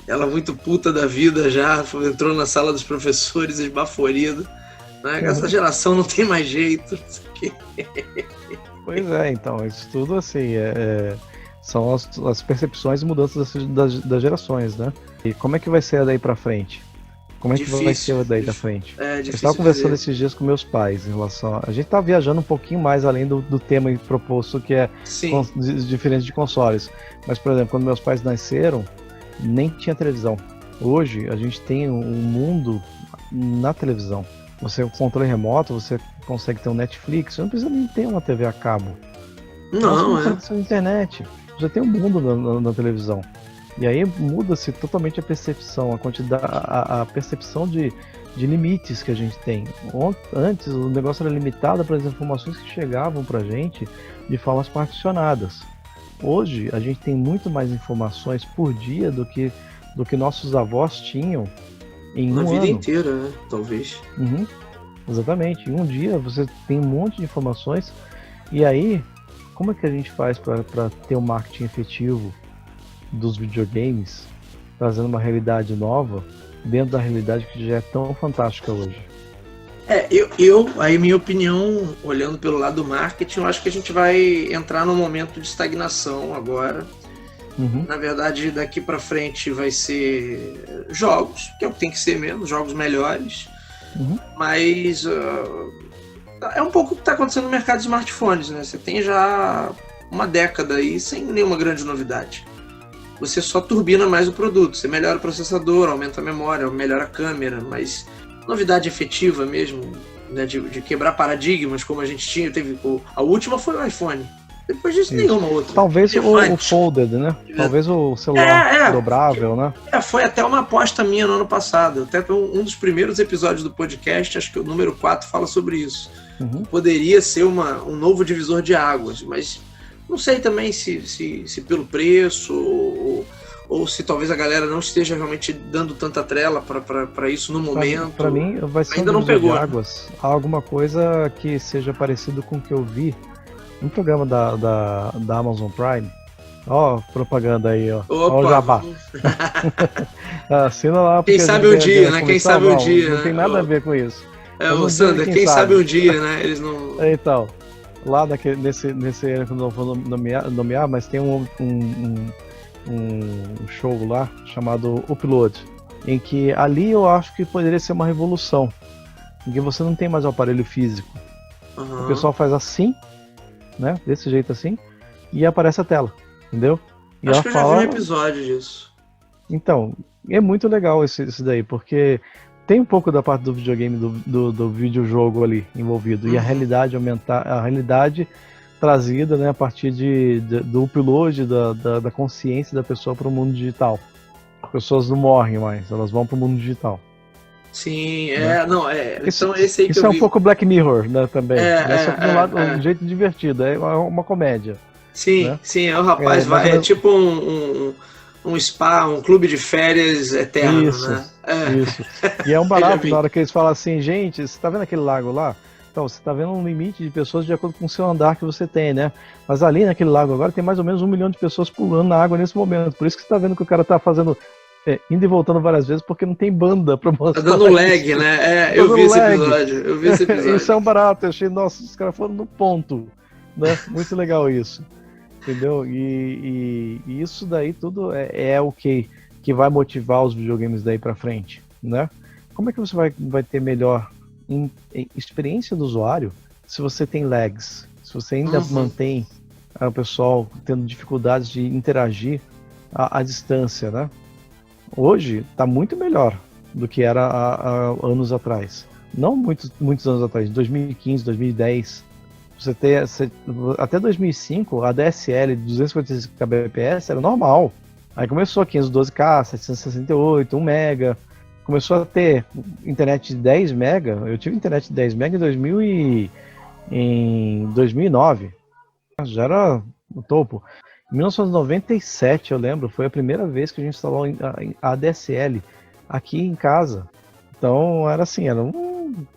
ela muito puta da vida já, entrou na sala dos professores esbaforida, né? Essa geração não tem mais jeito. Pois é, então, isso tudo assim, são as percepções e mudanças das gerações, né? E como é que vai ser daí pra frente? Como é que vai ser daí pra frente? Eu estava conversando esses dias com meus pais em relação a gente tá viajando um pouquinho mais além do tema proposto, que é diferente de consoles. Mas, por exemplo, quando meus pais nasceram, nem tinha televisão. Hoje a gente tem um mundo na televisão. Você com controle remoto, você consegue ter um Netflix, você não precisa nem ter uma TV a cabo. Não, você consegue ter internet. Já tem um mundo na televisão. E aí muda-se totalmente a percepção, a percepção de limites que a gente tem. Antes o negócio era limitado para as informações que chegavam para a gente de formas particionadas. Hoje a gente tem muito mais informações por dia do que nossos avós tinham em um ano. Na vida inteira, né? Talvez. Exatamente. Em um dia você tem um monte de informações e aí como é que a gente faz para ter um marketing efetivo dos videogames, trazendo uma realidade nova dentro da realidade que já é tão fantástica hoje? Aí minha opinião, olhando pelo lado do marketing, eu acho que a gente vai entrar num momento de estagnação agora. Na verdade, daqui para frente vai ser jogos, que é o que tem que ser mesmo, jogos melhores. Mas é um pouco o que está acontecendo no mercado de smartphones, né? Você tem já uma década aí sem nenhuma grande novidade. Você só turbina mais o produto, você melhora o processador, aumenta a memória, melhora a câmera, mas novidade efetiva mesmo, né, de quebrar paradigmas como a gente tinha, a última foi o iPhone. Depois disso, nenhuma outra. Talvez o folded, né? Talvez o celular dobrável, né? Foi até uma aposta minha no ano passado. Até um dos primeiros episódios do podcast, acho que o número 4 fala sobre isso. Poderia ser um novo divisor de águas, mas não sei também se pelo preço ou se talvez a galera não esteja realmente dando tanta trela para isso no momento. Para mim, vai ser ainda um não pegou de águas. Alguma coisa que seja parecido com o que eu vi no programa da Amazon Prime. Ó, propaganda aí, ó. Ó o jabá. Assina lá. Quem sabe um dia, né? Quem sabe um dia. Não tem nada a ver com isso. Ô, Sander, quem sabe um dia, né? Eles não... Então, lá nesse que eu não vou nomear, mas tem um show lá chamado Upload, em que ali eu acho que poderia ser uma revolução, em que você não tem mais o aparelho físico. O pessoal faz assim, né, desse jeito assim, e aparece a tela, entendeu? E acho que eu já vi um episódio disso. Então, é muito legal isso daí, porque tem um pouco da parte do videogame, do videojogo ali envolvido, e a realidade a realidade trazida, né, a partir do upload da consciência da pessoa para o mundo digital. As pessoas não morrem mais, elas vão para o mundo digital. Sim, Então esse aí que isso eu é vi. um pouco Black Mirror, né, também. Só que do lado, um jeito divertido, é uma comédia. Sim, né? Sim, o rapaz vai, é tipo um spa, um clube de férias eterno, isso, né? Isso. E é um barato na hora que eles falam assim, gente, você tá vendo aquele lago lá? Então, você tá vendo um limite de pessoas de acordo com o seu andar que você tem, né? Mas ali naquele lago agora tem mais ou menos 1 milhão de pessoas pulando na água nesse momento. Por isso que você tá vendo que o cara tá fazendo... indo e voltando várias vezes, porque não tem banda pra mostrar. Tá dando lag, né? Eu vi esse episódio. Isso é um barato. Eu achei, nossa, os caras foram no ponto. Né? Muito legal isso. Entendeu? E isso daí tudo é o que vai motivar os videogames daí pra frente, né? Como é que você vai ter melhor experiência do usuário se você tem lags, se você ainda mantém o pessoal tendo dificuldades de interagir à distância, né? Hoje está muito melhor do que era há anos atrás. Não muitos anos atrás, 2015, 2010. Até 2005, a DSL de 255 kbps era normal. Aí começou 512K, 768, 1 mega. Começou a ter internet de 10 mega. Eu tive internet de 10 mega em 2009. Já era o topo. Em 1997, eu lembro, foi a primeira vez que a gente instalou a ADSL aqui em casa. Então era assim, era um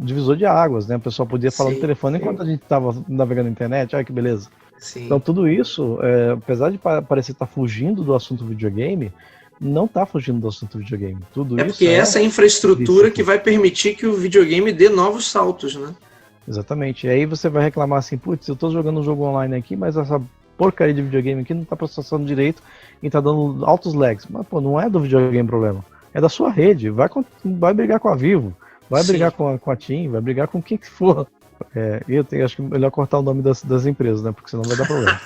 divisor de águas, né? O pessoal podia falar no telefone enquanto a gente estava navegando na internet. Olha que beleza. Sim. Então tudo isso, apesar de parecer estar fugindo do assunto videogame, não está fugindo do assunto videogame. Tudo isso porque essa infraestrutura que vai permitir que o videogame dê novos saltos, né? Exatamente. E aí você vai reclamar assim, putz, eu tô jogando um jogo online aqui, mas essa porcaria de videogame aqui não tá processando direito e tá dando altos lags. Mas, pô, não é do videogame o problema. É da sua rede. Vai brigar com a Vivo, vai brigar com a TIM, vai brigar com quem que for. Acho que é melhor cortar o nome das empresas, né? Porque senão vai dar problema.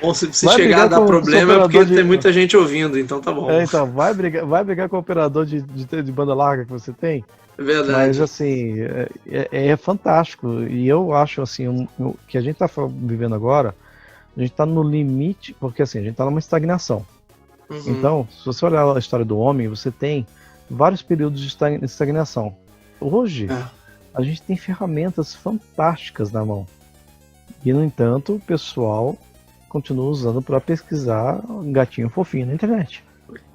Bom, se chegar a dar problema é porque tem muita gente ouvindo, então tá bom. Então, vai brigar com o operador de banda larga que você tem. É verdade. Mas assim, é fantástico. E eu acho assim, que a gente tá vivendo agora, a gente tá no limite, porque assim, a gente tá numa estagnação. Então, se você olhar a história do homem, você tem vários períodos de estagnação. Hoje, a gente tem ferramentas fantásticas na mão. E, no entanto, o pessoal continua usando para pesquisar um gatinho fofinho na internet.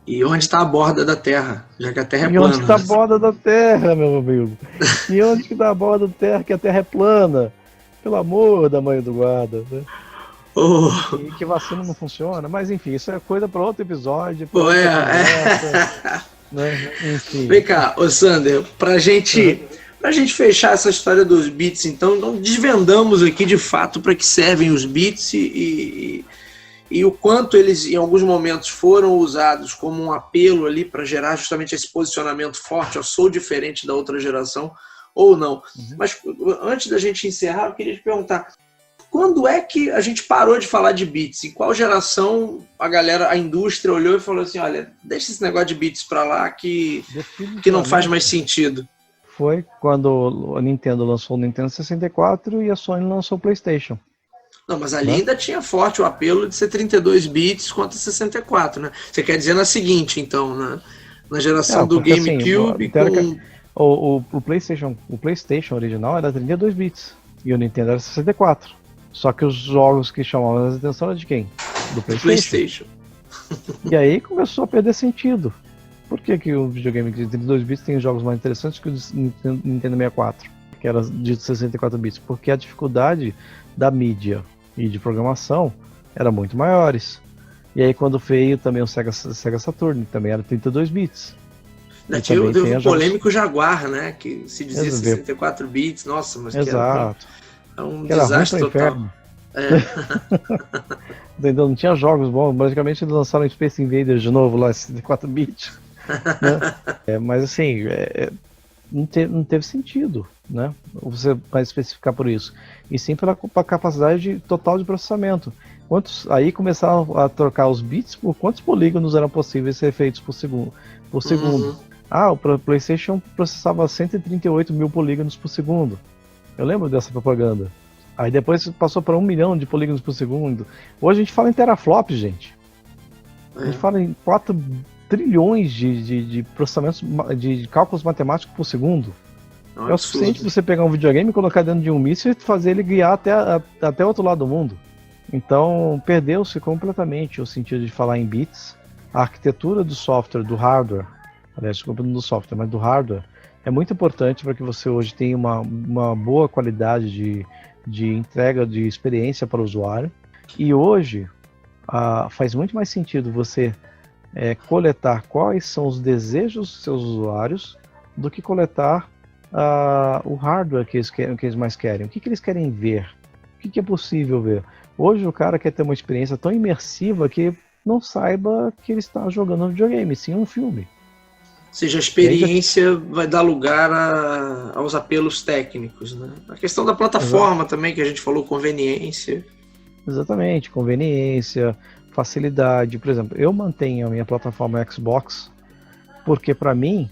E onde está a borda da Terra? Já que a Terra é plana. E onde está a borda da Terra, meu amigo? E onde que está a borda da Terra, que a Terra é plana? pelo amor da mãe do guarda, né? Oh. E que vacina não funciona, mas enfim, isso é coisa para outro episódio. Pô, né? Enfim. Vem cá, ô Sander, pra gente fechar essa história dos bits, então desvendamos aqui de fato para que servem os bits e o quanto eles em alguns momentos foram usados como um apelo ali para gerar justamente esse posicionamento forte, eu sou diferente da outra geração, ou não. Mas antes da gente encerrar, eu queria te perguntar, quando é que a gente parou de falar de bits? Em qual geração a indústria olhou e falou assim, olha, deixa esse negócio de bits para lá que não faz mais sentido? Foi quando a Nintendo lançou o Nintendo 64 e a Sony lançou o PlayStation. Não, mas ali ainda tinha forte o apelo de ser 32 bits contra 64, né? Você quer dizer na seguinte, então, na geração do GameCube assim, o PlayStation original era 32 bits e o Nintendo era 64. Só que os jogos que chamavam a atenção eram de quem? Do PlayStation. E aí começou a perder sentido. Por que o videogame de 32 bits tem jogos mais interessantes que o Nintendo 64, que era de 64 bits? Porque a dificuldade da mídia e de programação era muito maiores. E aí quando veio também o Sega Saturn, também era 32 bits. Teve o polêmico Jaguar, né? Que se dizia 64 bits, nossa, mas exato. É um desastre total. Não tinha jogos bons, basicamente eles lançaram Space Invaders de novo lá, 64 bits. Né? Mas assim, não teve sentido, né? Você vai especificar por isso. E sim pela capacidade total de processamento. Aí começaram a trocar os bits por quantos polígonos eram possíveis ser feitos por segundo. O PlayStation processava 138 mil polígonos por segundo. Eu lembro dessa propaganda. Aí depois passou para 1 milhão de polígonos por segundo. Hoje a gente fala em teraflops, gente. A gente fala em 4 trilhões de processamentos de cálculos matemáticos por segundo. É o suficiente você pegar um videogame, colocar dentro de um míssil e fazer ele guiar até o outro lado do mundo. Então perdeu-se completamente o sentido de falar em bits. A arquitetura do software, do hardware, aliás, desculpa, não do software, mas do hardware, é muito importante para que você hoje tenha uma boa qualidade de entrega de experiência para o usuário. E hoje faz muito mais sentido você coletar quais são os desejos dos seus usuários do que coletar o hardware que eles mais querem. O que eles querem ver? O que é possível ver? Hoje o cara quer ter uma experiência tão imersiva que não saiba que ele está jogando um videogame, sim um filme. Ou seja, a experiência vai dar lugar aos apelos técnicos, né? A questão da plataforma também, que a gente falou, conveniência. Exatamente, conveniência, facilidade. Por exemplo, eu mantenho a minha plataforma Xbox porque, para mim,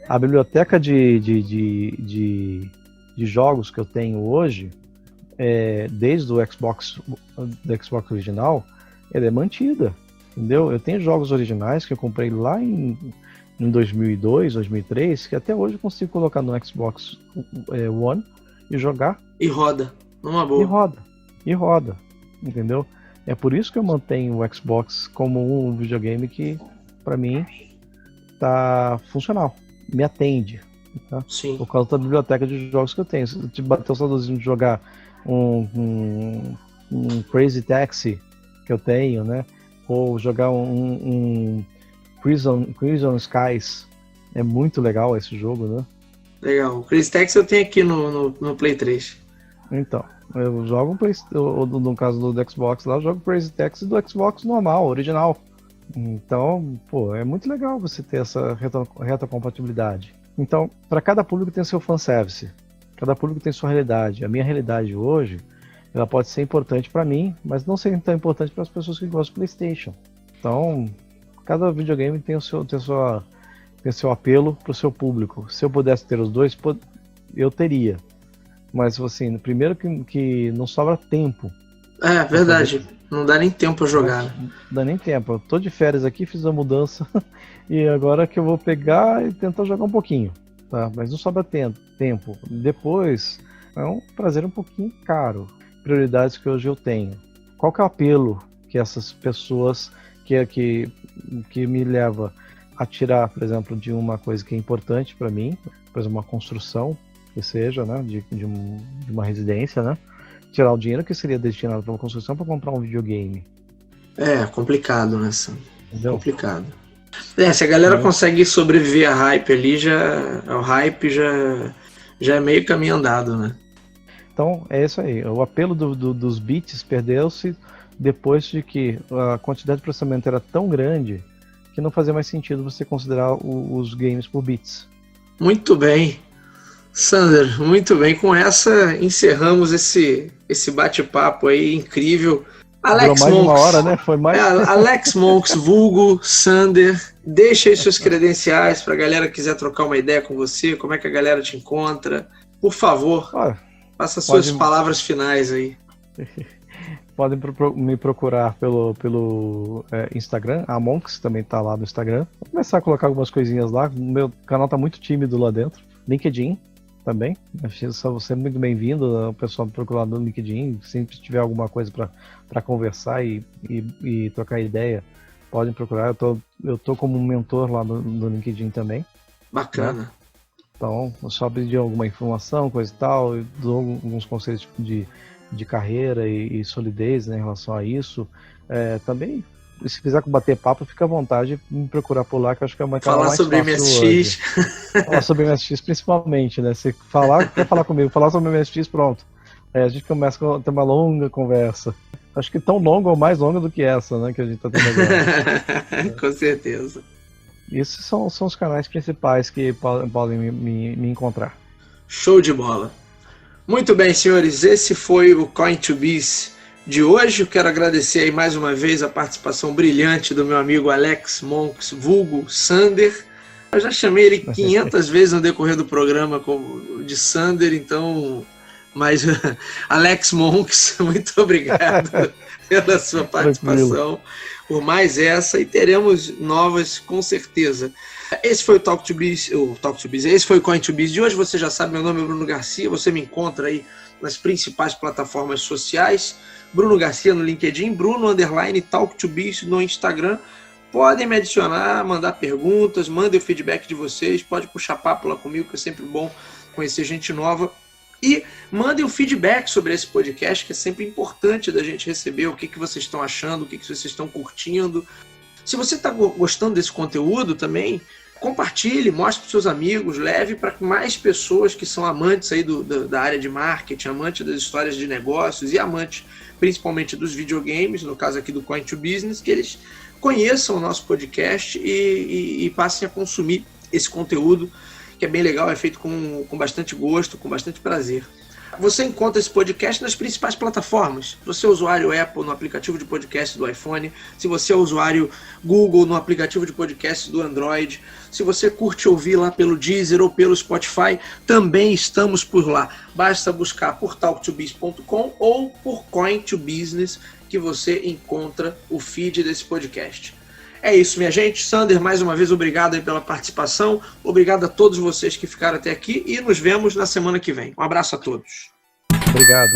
a biblioteca de jogos que eu tenho hoje, desde o Xbox original, ela é mantida, entendeu? Eu tenho jogos originais que eu comprei lá em 2002, 2003, que até hoje eu consigo colocar no Xbox One e jogar. E roda, numa boa. E roda, entendeu? É por isso que eu mantenho o Xbox como um videogame que, para mim, tá funcional, me atende. Tá? Sim. Por causa da biblioteca de jogos que eu tenho. Se eu te bater o saudosinho de jogar um Crazy Taxi que eu tenho, né? Ou jogar um Prison Skies, é muito legal esse jogo, né? Legal. O Crazy Taxi eu tenho aqui no Play 3. Então, eu jogo no caso do Xbox lá, eu jogo Crazy Taxi do Xbox normal, original. Então, é muito legal você ter essa reta compatibilidade. Então, para cada público tem seu fanservice. Cada público tem sua realidade. A minha realidade hoje, ela pode ser importante para mim, mas não ser tão importante para as pessoas que gostam do PlayStation. Então, cada videogame tem o seu apelo para o seu público. Se eu pudesse ter os dois, eu teria. Mas, assim, primeiro que não sobra tempo. É, verdade. Não dá nem tempo para jogar. Não dá nem tempo. Eu tô de férias aqui, fiz a mudança e agora que eu vou pegar e tentar jogar um pouquinho. Tá? Mas não sobra tempo. Depois, é um prazer um pouquinho caro. Prioridades que hoje eu tenho. Qual que é o apelo que essas pessoas que me leva a tirar, por exemplo, de uma coisa que é importante para mim, por exemplo, uma construção, que seja, né, de uma residência, né, tirar o dinheiro que seria destinado para uma construção para comprar um videogame. É complicado, né, Sam? Entendeu? Complicado. Se a galera consegue sobreviver a hype ali, o hype já é meio caminho andado, né? Então, é isso aí. O apelo dos bits perdeu-se depois de que a quantidade de processamento era tão grande que não fazia mais sentido você considerar os games por bits. Muito bem. Sander, muito bem. Com essa, encerramos esse bate-papo aí incrível. Alex mais Monks, de uma hora, né? Foi mais... Alex Monks, vulgo Sander, deixa aí suas credenciais para a galera que quiser trocar uma ideia com você, como é que a galera te encontra. Por favor, faça suas palavras finais aí. Podem me procurar pelo Instagram, a Monks também está lá no Instagram. Vou começar a colocar algumas coisinhas lá, o meu canal está muito tímido lá dentro. LinkedIn também, você é muito bem-vindo, o pessoal me procurar no LinkedIn, sempre tiver alguma coisa para conversar e trocar ideia, podem procurar, eu tô como um mentor lá no LinkedIn também. Bacana. Né? Então, eu só pedir alguma informação, coisa e tal, eu dou alguns conselhos de carreira e solidez, né, em relação a isso. Também, se quiser bater papo, fica à vontade de me procurar por lá, que eu acho que é uma canal mais sobre fácil MSX. hoje. Falar sobre MSX principalmente, né? Se quer falar comigo, falar sobre MSX, pronto. A gente começa a ter uma longa conversa. Acho que tão longa ou mais longa do que essa, né, que a gente está tendo agora. Com certeza. Esses são os canais principais que podem me encontrar. Show de bola. Muito bem, senhores, esse foi o Coin2Biz de hoje. Eu quero agradecer aí mais uma vez a participação brilhante do meu amigo Alex Monks, vulgo Sander. Eu já chamei ele 500 vezes no decorrer do programa de Sander, então... Mas, Alex Monks, muito obrigado pela sua participação, por mais essa, e teremos novas com certeza. Esse foi o Talk2Biz, esse foi o Coin2Biz de hoje. Você já sabe, meu nome é Bruno Garcia, você me encontra aí nas principais plataformas sociais, Bruno Garcia no LinkedIn, Bruno_Talk2Biz no Instagram. Podem me adicionar, mandar perguntas, mandem o feedback de vocês, pode puxar papo lá comigo, que é sempre bom conhecer gente nova. E mandem o feedback sobre esse podcast, que é sempre importante da gente receber o que vocês estão achando, o que vocês estão curtindo. Se você está gostando desse conteúdo também, compartilhe, mostre para os seus amigos, leve para mais pessoas que são amantes aí da área de marketing, amantes das histórias de negócios e amantes principalmente dos videogames, no caso aqui do Coin2Business, que eles conheçam o nosso podcast e passem a consumir esse conteúdo, que é bem legal, é feito com bastante gosto, com bastante prazer. Você encontra esse podcast nas principais plataformas. Se você é usuário Apple, no aplicativo de podcast do iPhone. Se você é usuário Google, no aplicativo de podcast do Android. Se você curte ouvir lá pelo Deezer ou pelo Spotify, também estamos por lá. Basta buscar por talk2biz.com ou por Coin2Business, que você encontra o feed desse podcast. É isso, minha gente. Sander, mais uma vez, obrigado aí pela participação. Obrigado a todos vocês que ficaram até aqui e nos vemos na semana que vem. Um abraço a todos. Obrigado.